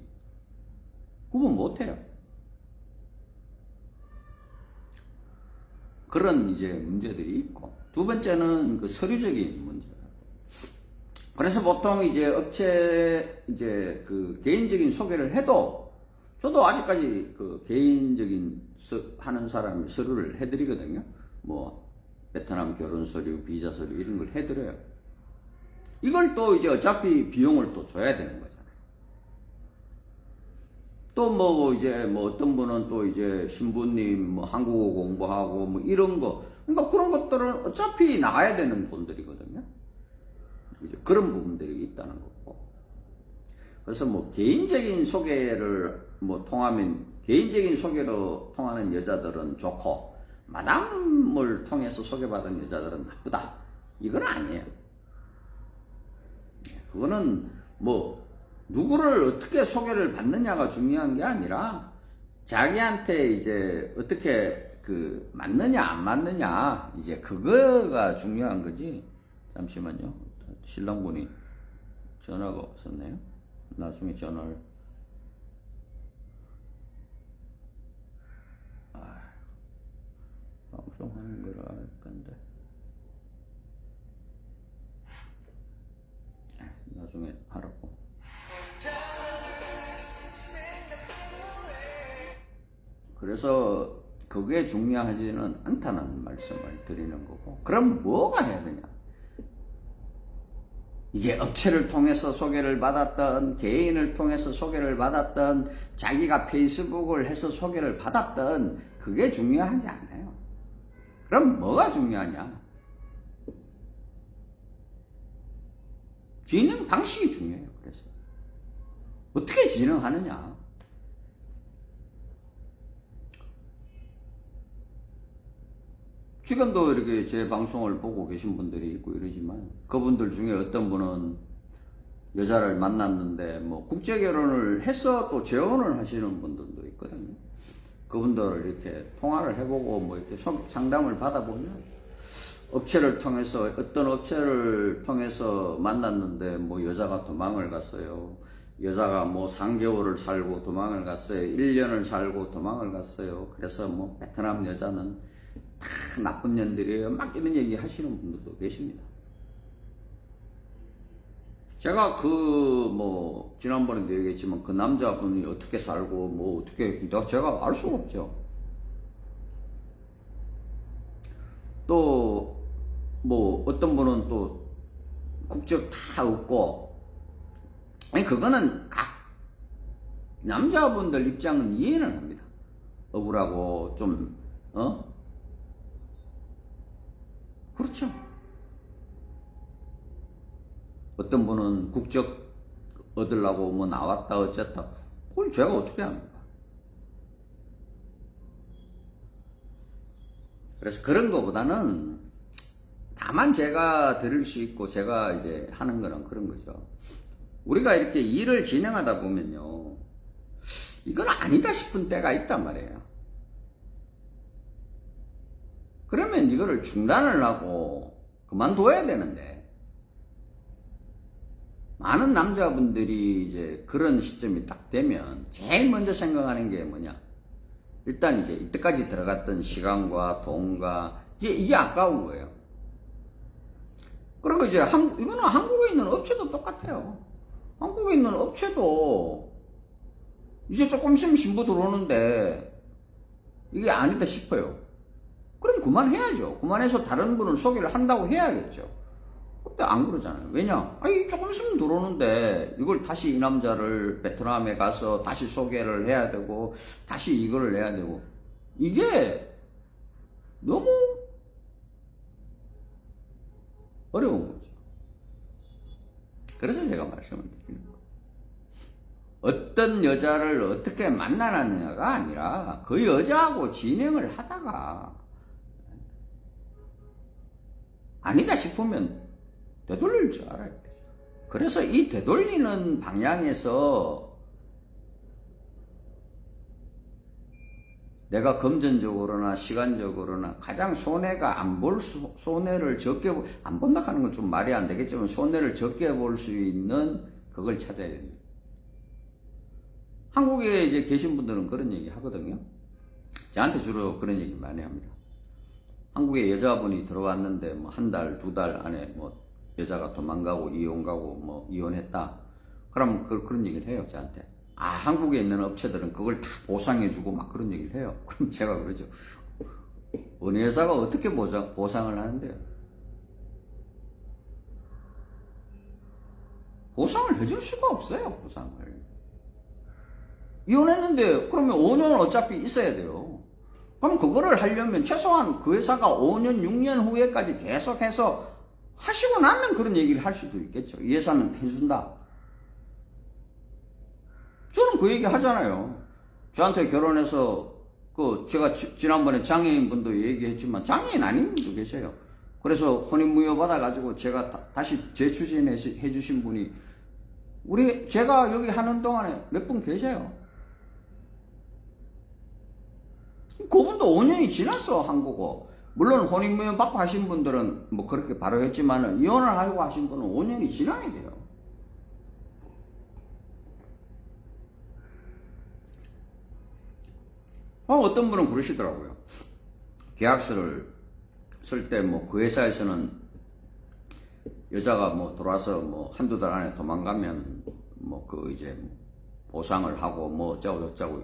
구분 못해요. 그런 이제 문제들이 있고 두 번째는 그 서류적인 문제. 그래서 보통 이제 업체 이제 그 개인적인 소개를 해도 저도 아직까지 그 개인적인 하는 사람이 서류를 해드리거든요. 뭐 베트남 결혼 서류, 비자 서류 이런 걸 해드려요. 이걸 또 이제 어차피 비용을 또 줘야 되는 거잖아요. 또 뭐 이제 뭐 어떤 분은 또 이제 신부님 뭐 한국어 공부하고 뭐 이런 거, 그러니까 그런 것들은 어차피 나가야 되는 분들이거든요. 이제 그런 부분들이 있다는 거고. 그래서 뭐 개인적인 소개를 뭐 통하면 개인적인 소개로 통하는 여자들은 좋고 마담을 통해서 소개받은 여자들은 나쁘다, 이건 아니에요. 그거는 뭐 누구를 어떻게 소개를 받느냐가 중요한 게 아니라 자기한테 이제 어떻게 그 맞느냐 안 맞느냐, 이제 그거가 중요한 거지. 잠시만요. 신랑분이 전화가 왔었네요. 나중에 전화를. 방송하는 거라 할 건데. 나중에 하라고. 그래서 그게 중요하지는 않다는 말씀을 드리는 거고. 그럼 뭐가 해야 되냐? 이게 업체를 통해서 소개를 받았던, 개인을 통해서 소개를 받았던, 자기가 페이스북을 해서 소개를 받았던, 그게 중요하지 않아요. 그럼 뭐가 중요하냐? 진행 방식이 중요해요. 그래서 어떻게 진행하느냐? 지금도 이렇게 제 방송을 보고 계신 분들이 있고 이러지만, 그분들 중에 어떤 분은 여자를 만났는데 뭐 국제결혼을 해서 또 재혼을 하시는 분들도 있거든요. 그분들을 이렇게 통화를 해보고 뭐 이렇게 상담을 받아보면, 업체를 통해서, 어떤 업체를 통해서 만났는데 뭐 여자가 도망을 갔어요. 여자가 뭐 3개월을 살고 도망을 갔어요. 1년을 살고 도망을 갔어요. 그래서 뭐 베트남 여자는 다 나쁜 년들이에요, 막 이런 얘기 하시는 분들도 계십니다. 제가 뭐 지난번에도 얘기했지만 그 남자분이 어떻게 살고 뭐 어떻게, 제가 알 수가 없죠. 또 뭐 어떤 분은 또 국적 다 없고, 아니 그거는 각 남자분들 입장은 이해는 합니다. 억울하고 좀 그렇죠. 어떤 분은 국적 얻으려고 뭐 나왔다 어쨌다, 그걸 제가 어떻게 합니까? 그래서 그런 거보다는, 다만 제가 들을 수 있고 제가 이제 하는 거는 그런 거죠. 우리가 이렇게 일을 진행하다 보면요, 이건 아니다 싶은 때가 있단 말이에요. 그러면 이거를 중단을 하고 그만둬야 되는데, 많은 남자분들이 이제 그런 시점이 딱 되면 제일 먼저 생각하는 게 뭐냐? 일단 이제 이때까지 들어갔던 시간과 돈과 이제 이게 아까운 거예요. 그리고 이제 이거는 한국에 있는 업체도 똑같아요. 한국에 있는 업체도 이제 조금 있으면 신부 들어오는데 이게 아니다 싶어요. 그럼 그만해야죠. 그만해서 다른 분을 소개를 한다고 해야겠죠. 근데 안 그러잖아요. 왜냐? 아니, 조금 있으면 들어오는데 이걸 다시 이 남자를 베트남에 가서 다시 소개를 해야 되고 다시 이거를 해야 되고, 이게 너무 어려운 거죠. 그래서 제가 말씀을 드리는 거예요. 어떤 여자를 어떻게 만나느냐가 아니라 그 여자하고 진행을 하다가 아니다 싶으면 되돌릴 줄 알아야 되죠. 그래서 이 되돌리는 방향에서 내가 금전적으로나 시간적으로나 가장 손해가 손해를 적게, 안 본다 하는 건 좀 말이 안 되겠지만 손해를 적게 볼 수 있는 그걸 찾아야 됩니다. 한국에 이제 계신 분들은 그런 얘기 하거든요. 저한테 주로 그런 얘기 많이 합니다. 한국에 여자분이 들어왔는데 뭐 한 달, 두 달 안에 뭐 여자가 도망가고 이혼 가고 뭐 이혼했다. 그럼 그런 얘기를 해요, 저한테. 아, 한국에 있는 업체들은 그걸 다 보상해주고 막 그런 얘기를 해요. 그럼 제가 그러죠. 어느 회사가 어떻게 보상을 하는데요? 보상을 해줄 수가 없어요, 보상을. 이혼했는데 그러면 5년 어차피 있어야 돼요. 그럼 그거를 하려면 최소한 그 회사가 5년, 6년 후에까지 계속해서 하시고 나면 그런 얘기를 할 수도 있겠죠. 이 회사는 해준다. 저는 그 얘기 하잖아요. 저한테 결혼해서 제가 지난번에 장애인 분도 얘기했지만 장애인 아닌 분도 계세요. 그래서 혼인무효 받아가지고 제가 다시 재추진해 주신 분이 제가 여기 하는 동안에 몇 분 계세요. 그분도 5년이 지났어 한 거고, 물론 혼인무효 받고 하신 분들은 뭐 그렇게 바로 했지만은 이혼을 하고 하신 분은 5년이 지나야 돼요. 어떤 분은 그러시더라고요. 계약서를 쓸 때 뭐 그 회사에서는 여자가 뭐 들어와서 뭐 한두 달 안에 도망가면 뭐 이제 보상을 하고 뭐 어쩌고 저쩌고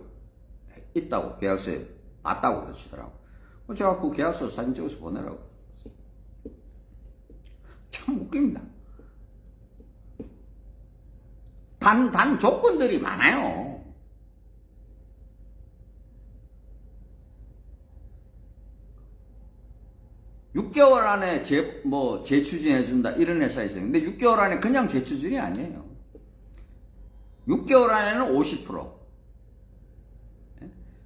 있다고 계약서에 맞다고 그러시더라고. 제가 그 계약서 사진 찍어서 보내라고. 참 웃깁니다. 단 조건들이 많아요. (6개월) 안에 재추진해준다 이런 회사 있어요. 근데 6개월 안에 그냥 재추진이 아니에요. 6개월 안에는 50%,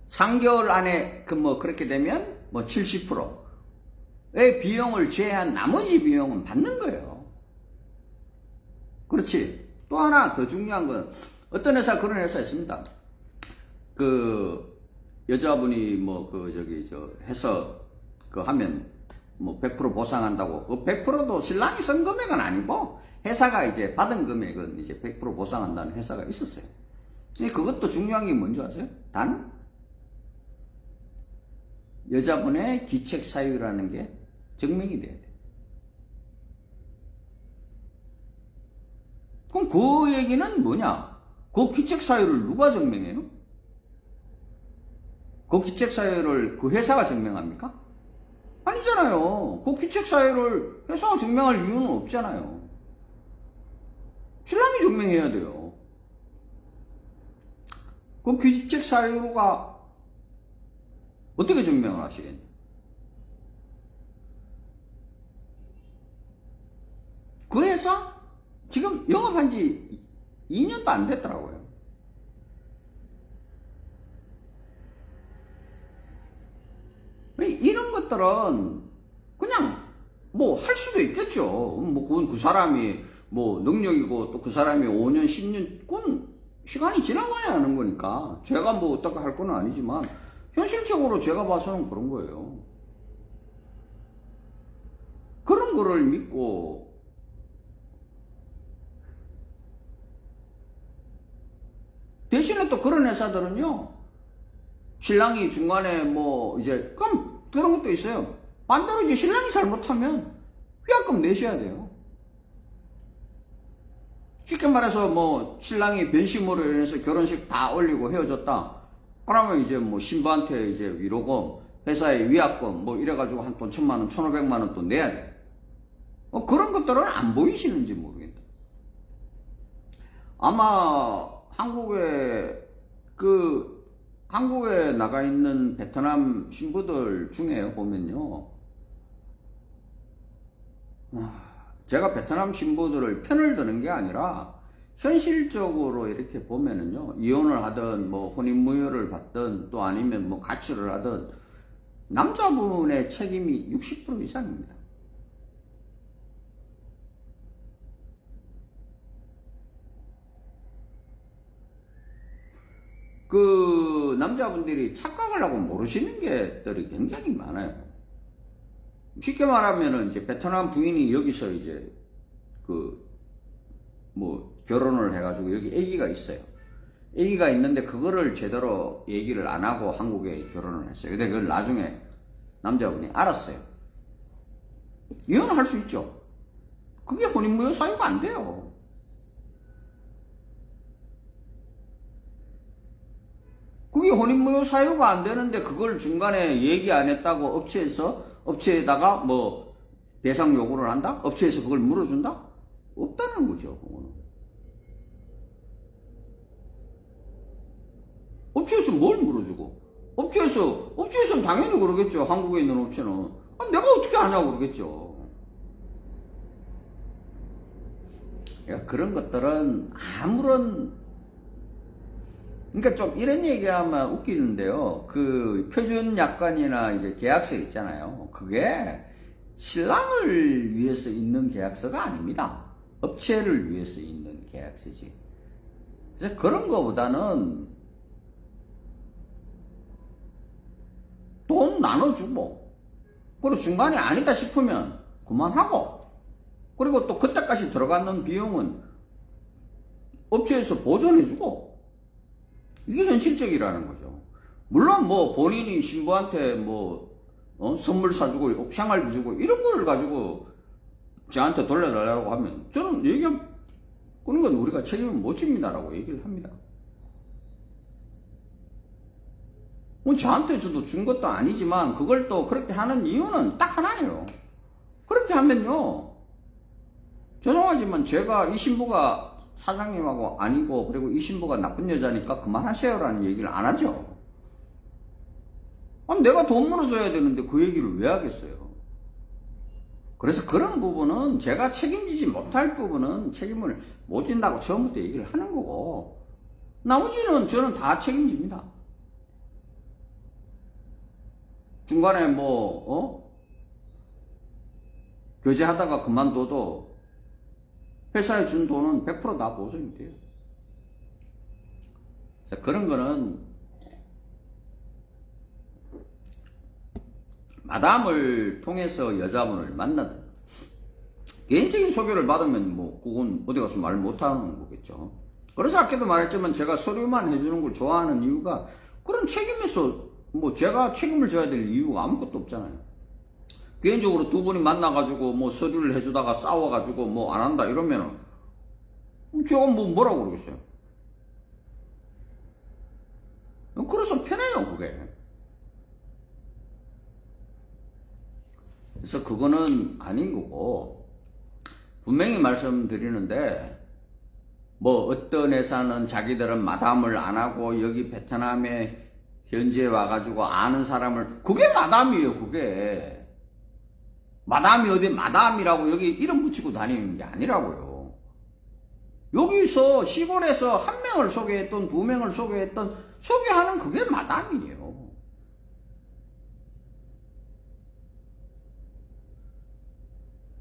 3개월 안에 그렇게 되면 70%의 비용을 제외한 나머지 비용은 받는 거예요. 그렇지. 또 하나 더 중요한 건 어떤 회사, 그런 회사 있습니다. 여자분이 해서 하면 100% 보상한다고. 그 100%도 신랑이 쓴 금액은 아니고 회사가 이제 받은 금액은 이제 100% 보상한다는 회사가 있었어요. 그것도 중요한 게 뭔지 아세요? 단 여자분의 기책 사유라는 게 증명이 돼야 돼. 그럼 그 얘기는 뭐냐? 그 기책 사유를 누가 증명해요? 그 기책 사유를 그 회사가 증명합니까? 아니잖아요. 그 기책 사유를 회사가 증명할 이유는 없잖아요. 신랑이 증명해야 돼요. 그 기책 사유가 어떻게 증명을 하시겠냐? 그 회사 지금 영업한 지 2년도 안 됐더라고요. 이런 것들은 그냥 할 수도 있겠죠. 그건 그 사람이 능력이고 또 그 사람이 5년, 10년, 그건 시간이 지나가야 하는 거니까 제가 어떻게 할 건 아니지만 현실적으로 제가 봐서는 그런 거예요. 그런 거를 믿고 대신에 또 그런 회사들은요, 신랑이 중간에 그럼 그런 것도 있어요. 반대로 이제 신랑이 잘못하면 위약금 내셔야 돼요. 쉽게 말해서 신랑이 변심으로 인해서 결혼식 다 올리고 헤어졌다. 그러면 이제 신부한테 이제 위로금, 회사에 위약금 이래가지고 한 돈 1,000만원, 1,500만원 또 내야 돼. 그런 것들은 안 보이시는지 모르겠다. 아마 한국에 나가 있는 베트남 신부들 중에 보면요, 제가 베트남 신부들을 편을 드는 게 아니라 현실적으로 이렇게 보면은요, 이혼을 하든 혼인무효를 받든 또 아니면 가출을 하든 남자분의 책임이 60% 이상입니다. 그 남자분들이 착각을 하고 모르시는 게들이 굉장히 많아요. 쉽게 말하면은 이제 베트남 부인이 여기서 이제 결혼을 해가지고 여기 아기가 있어요. 아기가 있는데 그거를 제대로 얘기를 안 하고 한국에 결혼을 했어요. 근데 그걸 나중에 남자분이 알았어요. 이혼을 할 수 있죠. 그게 혼인무효 사유가 안 돼요. 그게 혼인무효 사유가 안 되는데 그걸 중간에 얘기 안 했다고 업체에다가 배상 요구를 한다? 업체에서 그걸 물어준다? 없다는 거죠, 그거는. 업체에서 뭘 물어주고? 업체에서는 당연히 그러겠죠. 한국에 있는 업체는. 아, 내가 어떻게 하냐고 그러겠죠. 그러니까 그런 것들은 그러니까 좀 이런 얘기하면 웃기는데요. 그 표준 약관이나 이제 계약서 있잖아요. 그게 신랑을 위해서 있는 계약서가 아닙니다. 업체를 위해서 있는 계약서지. 그래서 그런 거보다는 돈 나눠주고, 그리고 중간에 아니다 싶으면 그만하고, 그리고 또 그때까지 들어가는 비용은 업체에서 보전해주고, 이게 현실적이라는 거죠. 물론 뭐 본인이 신부한테 선물 사주고 옵션을 주고 이런 걸 가지고 저한테 돌려달라고 하면 저는 그런 건 우리가 책임을 못 집니다라고 얘기를 합니다. 저한테 저도 준 것도 아니지만 그걸 또 그렇게 하는 이유는 딱 하나예요. 그렇게 하면요, 죄송하지만 제가 이 신부가 사장님하고 아니고, 그리고 이 신부가 나쁜 여자니까 그만하세요라는 얘기를 안 하죠. 아니, 내가 돈 물어줘야 되는데 그 얘기를 왜 하겠어요? 그래서 그런 부분은 제가 책임지지 못할 부분은 책임을 못 진다고 처음부터 얘기를 하는 거고, 나머지는 저는 다 책임집니다. 중간에 교제하다가 그만둬도 회사에 준 돈은 100% 다 보전이 돼요. 그래서 그런 거는 마담을 통해서 여자분을 만나든 개인적인 소개를 받으면 그건 어디 가서 말 못하는 거겠죠. 그래서 아까도 말했지만 제가 서류만 해주는 걸 좋아하는 이유가 그런 책임에서 제가 책임을 져야 될 이유가 아무것도 없잖아요. 개인적으로 두 분이 만나가지고 서류를 해주다가 싸워가지고 안 한다 이러면은 제가 뭐라고 그러겠어요. 그래서 편해요, 그게. 그래서 그거는 아닌 거고, 분명히 말씀드리는데, 어떤 회사는 자기들은 마담을 안 하고 여기 베트남에 현지에 와가지고 아는 사람을, 그게 마담이에요, 그게. 마담이 어디 마담이라고 여기 이름 붙이고 다니는 게 아니라고요. 여기서 시골에서 한 명을 소개했던, 두 명을 소개하는 그게 마담이에요.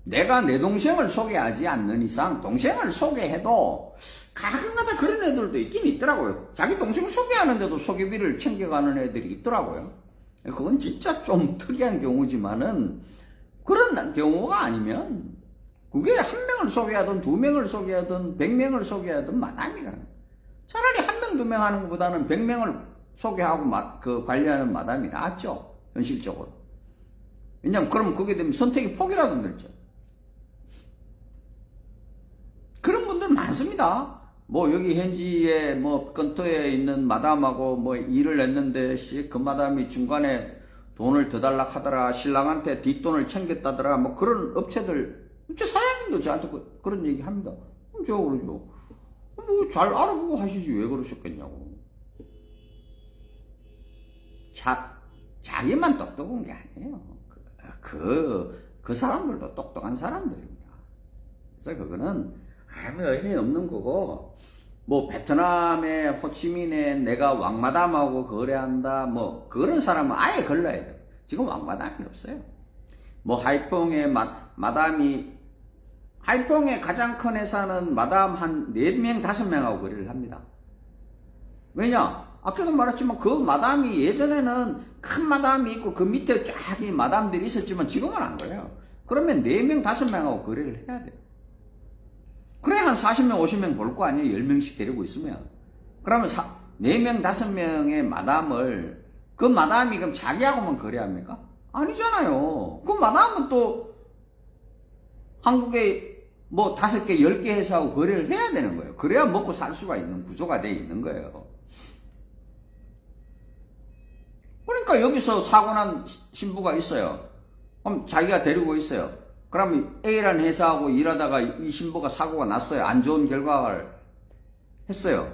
내가 내 동생을 소개하지 않는 이상 동생을 소개해도 가끔가다 그런 애들도 있긴 있더라고요. 자기 동생 소개하는데도 소개비를 챙겨가는 애들이 있더라고요. 그건 진짜 좀 특이한 경우지만은 그런 경우가 아니면 그게 한 명을 소개하든 두 명을 소개하든 100명을 소개하든 마담이라는, 차라리 한 명, 두 명 하는 것보다는 100명을 소개하고 관리하는 마담이 낫죠, 현실적으로. 왜냐면 그럼 그게 되면 선택이 폭이라도 늘죠. 그런 분들 많습니다. 여기 현지에 건터에 있는 마담하고 일을 했는데 그 마담이 중간에 돈을 더 달라 하더라, 신랑한테 뒷돈을 챙겼다더라, 그런 업체 사장님도 저한테 그런 얘기 합니다. 제가 그러죠. 잘 알아보고 하시지 왜 그러셨겠냐고. 자기만 똑똑한 게 아니에요. 그 사람들도 똑똑한 사람들입니다. 그래서 그거는 아무 의미 없는 거고, 베트남의 호치민에 내가 왕마담하고 거래한다, 그런 사람은 아예 걸러야 돼요. 지금 왕마담이 없어요. 하이퐁의 하이퐁의 가장 큰 회사는 마담 한 4명, 5명하고 거래를 합니다. 왜냐? 아까도 말했지만 그 마담이 예전에는 큰 마담이 있고 그 밑에 쫙 이 마담들이 있었지만 지금은 안 그래요. 그러면 4명, 5명하고 거래를 해야 돼요. 그래 한 40명, 50명 볼 거 아니에요. 10명씩 데리고 있으면. 그러면 4명, 5명의 마담을, 그 마담이 그럼 자기하고만 거래합니까? 아니잖아요. 그 마담은 또 한국에 5개, 10개 회사하고 거래를 해야 되는 거예요. 그래야 먹고 살 수가 있는 구조가 되어 있는 거예요. 그러니까 여기서 사고난 신부가 있어요. 그럼 자기가 데리고 있어요. 그러면 A라는 회사하고 일하다가 이 신부가 사고가 났어요. 안 좋은 결과를 했어요.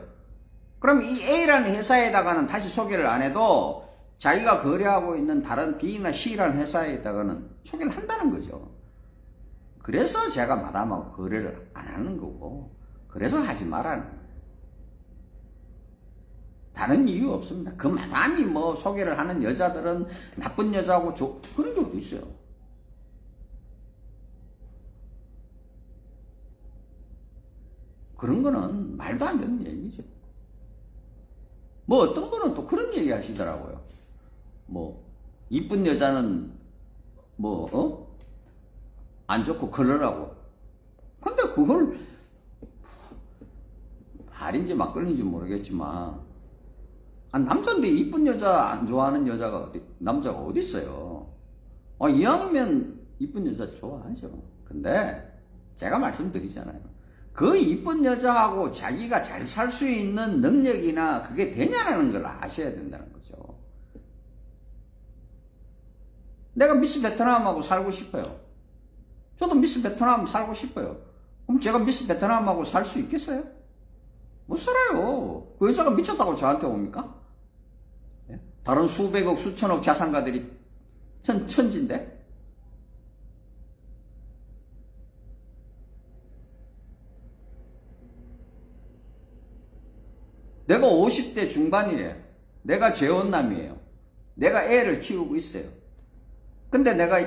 그럼 이 A라는 회사에다가는 다시 소개를 안 해도 자기가 거래하고 있는 다른 B나 C라는 회사에다가는 소개를 한다는 거죠. 그래서 제가 마담하고 거래를 안 하는 거고, 그래서 하지 말라는 거예요. 다른 이유 없습니다. 그 마담이 뭐 소개를 하는 여자들은 나쁜 여자고 그런 게 어디 있어요. 그런 거는 말도 안 되는 얘기죠. 뭐 어떤 분은 또 그런 얘기 하시더라고요. 뭐 이쁜 여자는 안 좋고 그러라고. 근데 그걸 말인지 막걸리인지 모르겠지만 남자인데 이쁜 여자 안 좋아하는 남자가 어디 있어요. 이왕이면 이쁜 여자 좋아하죠. 근데 제가 말씀드리잖아요. 그 이쁜 여자하고 자기가 잘 살 수 있는 능력이나 그게 되냐라는 걸 아셔야 된다는 거죠. 내가 미스 베트남하고 살고 싶어요. 저도 미스 베트남 살고 싶어요. 그럼 제가 미스 베트남하고 살 수 있겠어요? 못 살아요. 그 여자가 미쳤다고 저한테 옵니까? 다른 수백억, 수천억 자산가들이 천진데? 내가 50대 중반이에요. 내가 재혼남이에요. 내가 애를 키우고 있어요. 근데 내가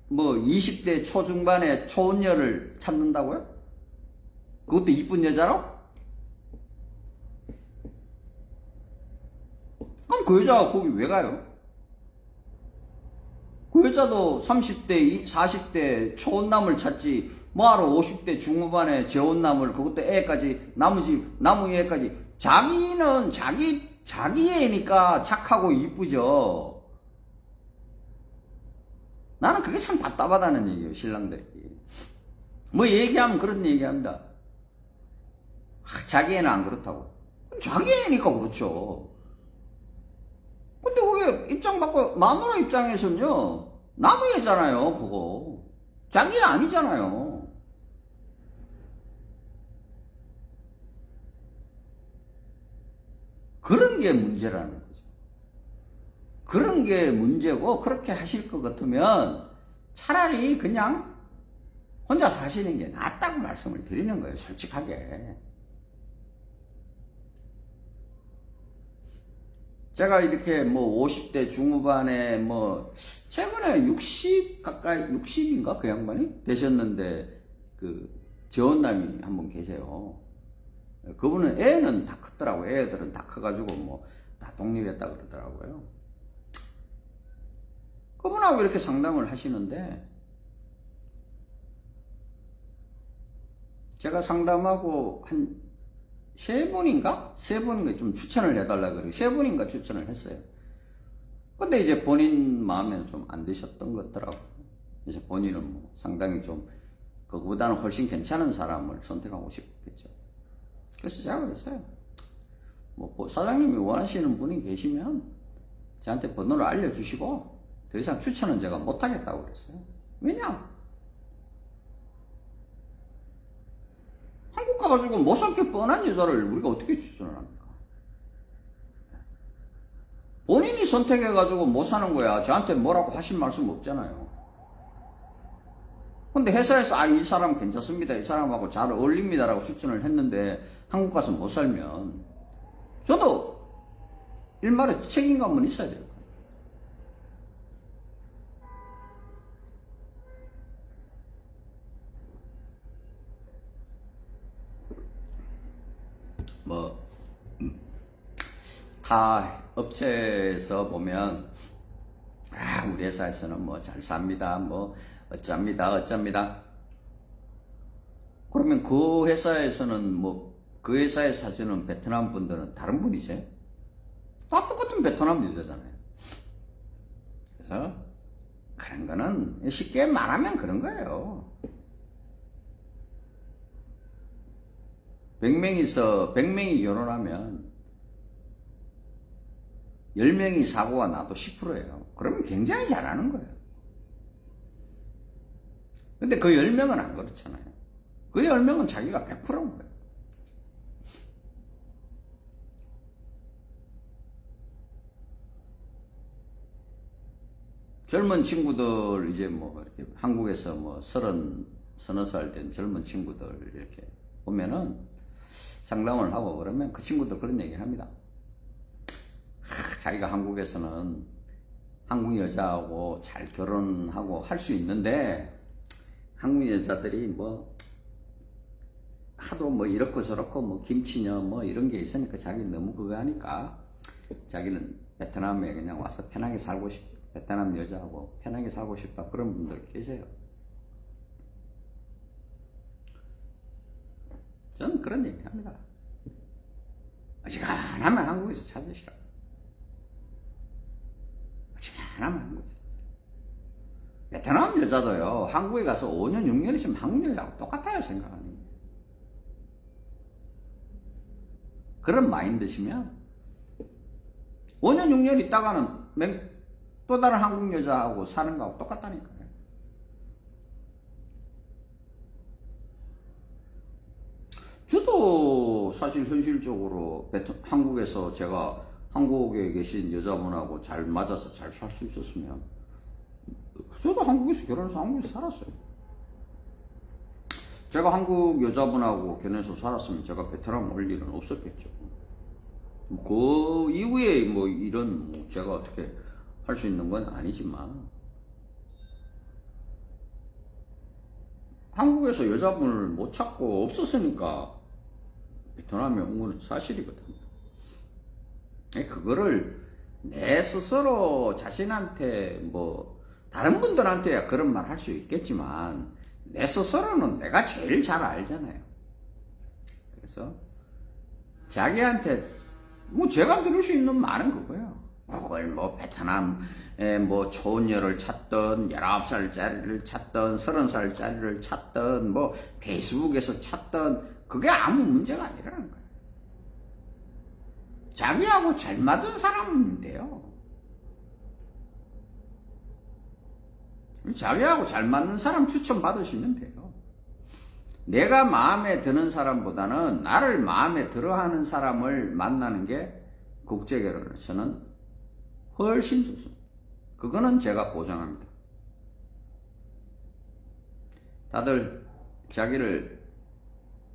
20대 초중반에 초혼녀를 찾는다고요? 그것도 이쁜 여자로? 그럼 그 여자가 거기 왜 가요? 그 여자도 30대, 40대 초혼남을 찾지 뭐하러 50대 중후반에 재혼남을 그것도 애까지 나무 애까지 자기는 자기 애니까 착하고 이쁘죠. 나는 그게 참 답답하다는 얘기예요. 신랑들이 뭐 얘기하면 그런 얘기합니다. 자기 애는 안 그렇다고. 자기 애니까 그렇죠. 근데 그게 입장 바꿔 마누라 입장에서는요 남의 애잖아요. 그거 자기 애 아니잖아요. 그런 게 문제라는 거죠. 그런 게 문제고, 그렇게 하실 것 같으면 차라리 그냥 혼자 사시는 게 낫다고 말씀을 드리는 거예요. 솔직하게. 제가 이렇게 50대 중후반에 최근에 60 가까이 60인가 그 양반이 되셨는데 그 재혼남이 한 분 계세요. 그분은 애는 다 컸더라고요. 애들은 다 커가지고 다 독립했다 그러더라고요. 그분하고 이렇게 상담을 하시는데 제가 상담하고 한 세 분인가 좀 추천을 해달라 그러고 세 분인가 추천을 했어요. 근데 이제 본인 마음에는 좀 안 드셨던 것 같더라고요. 그래서 본인은 상당히 좀 그거보다는 훨씬 괜찮은 사람을 선택하고 싶겠죠. 그래서 제가 그랬어요. 사장님이 원하시는 분이 계시면 저한테 번호를 알려주시고 더 이상 추천은 제가 못하겠다고 그랬어요. 왜냐? 한국 가가지고 못 살게 뻔한 여자를 우리가 어떻게 추천을 합니까? 본인이 선택해가지고 못 사는 거야. 저한테 뭐라고 하실 말씀 없잖아요. 근데 회사에서 이 사람 괜찮습니다. 이 사람하고 잘 어울립니다라고 추천을 했는데 한국 가서 못 살면 저도 일말의 책임감은 있어야 돼요. 다 업체에서 보면 우리 회사에서는 잘 삽니다. 어쩝니다. 그러면 그 회사에서는 그 회사에 사시는 베트남 분들은 다른 분이세요? 다 똑같은 베트남 여자잖아요. 그래서 그런 거는 쉽게 말하면 그런 거예요. 100명이 결혼하면 10명이 사고가 나도 10%예요. 그러면 굉장히 잘하는 거예요. 근데 그 10명은 안 그렇잖아요. 그 10명은 자기가 100%인 거예요. 젊은 친구들 이제 뭐 이렇게 한국에서 뭐 서너 살 된 젊은 친구들 이렇게 보면은 상담을 하고 그러면 그 친구들 그런 얘기 합니다. 자기가 한국에서는 한국 여자하고 잘 결혼하고 할 수 있는데 한국 여자들이 뭐 하도 뭐 이렇고 저렇고 뭐 김치녀 뭐 이런 게 있으니까 자기 너무 그거 하니까 자기는 베트남에 그냥 와서 편하게 살고 베트남 여자하고 편하게 살고 싶다 그런 분들 계세요. 저는 그런 얘기 합니다. 어지간하면 한국에서 찾으시라. 어지간하면 한국에서. 베트남 여자도요, 한국에 가서 5년, 6년 있으면 한국 여자하고 똑같아요, 생각하는 게. 그런 마인드시면 5년, 6년 있다가는 또 다른 한국 여자하고 사는 거하고 똑같다니까요. 저도 사실 현실적으로 한국에서 제가 한국에 계신 여자분하고 잘 맞아서 잘 살 수 있었으면 저도 한국에서 결혼해서 한국에서 살았어요. 제가 한국 여자분하고 결혼해서 살았으면 제가 베트남 올 일은 없었겠죠. 그 이후에 뭐 이런 뭐 제가 어떻게 할 수 있는 건 아니지만 한국에서 여자분을 못 찾고 없었으니까 베트남에 온 거는 사실이거든요. 그거를 내 스스로 자신한테 뭐 다른 분들한테야 그런 말 할 수 있겠지만 내 스스로는 내가 제일 잘 알잖아요. 그래서 자기한테 뭐 제가 들을 수 있는 말은 그거예요. 그걸 뭐 베트남에 뭐 좋은 여를 찾던 19살짜리를 찾던 30살짜리를 찾던 뭐 페이스북에서 찾던 그게 아무 문제가 아니라는 거예요. 자기하고 잘 맞은 사람은 돼요. 자기하고 잘 맞는 사람 추천받으시면 돼요. 내가 마음에 드는 사람보다는 나를 마음에 들어하는 사람을 만나는 게 국제결혼에서는 훨씬 좋습니다. 그거는 제가 보장합니다. 다들 자기를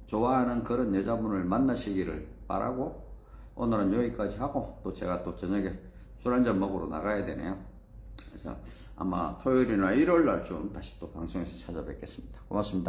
좋아하는 그런 여자분을 만나시기를 바라고 오늘은 여기까지 하고 또 제가 또 저녁에 술 한잔 먹으러 나가야 되네요. 그래서 아마 토요일이나 일요일 날 좀 다시 또 방송에서 찾아뵙겠습니다. 고맙습니다.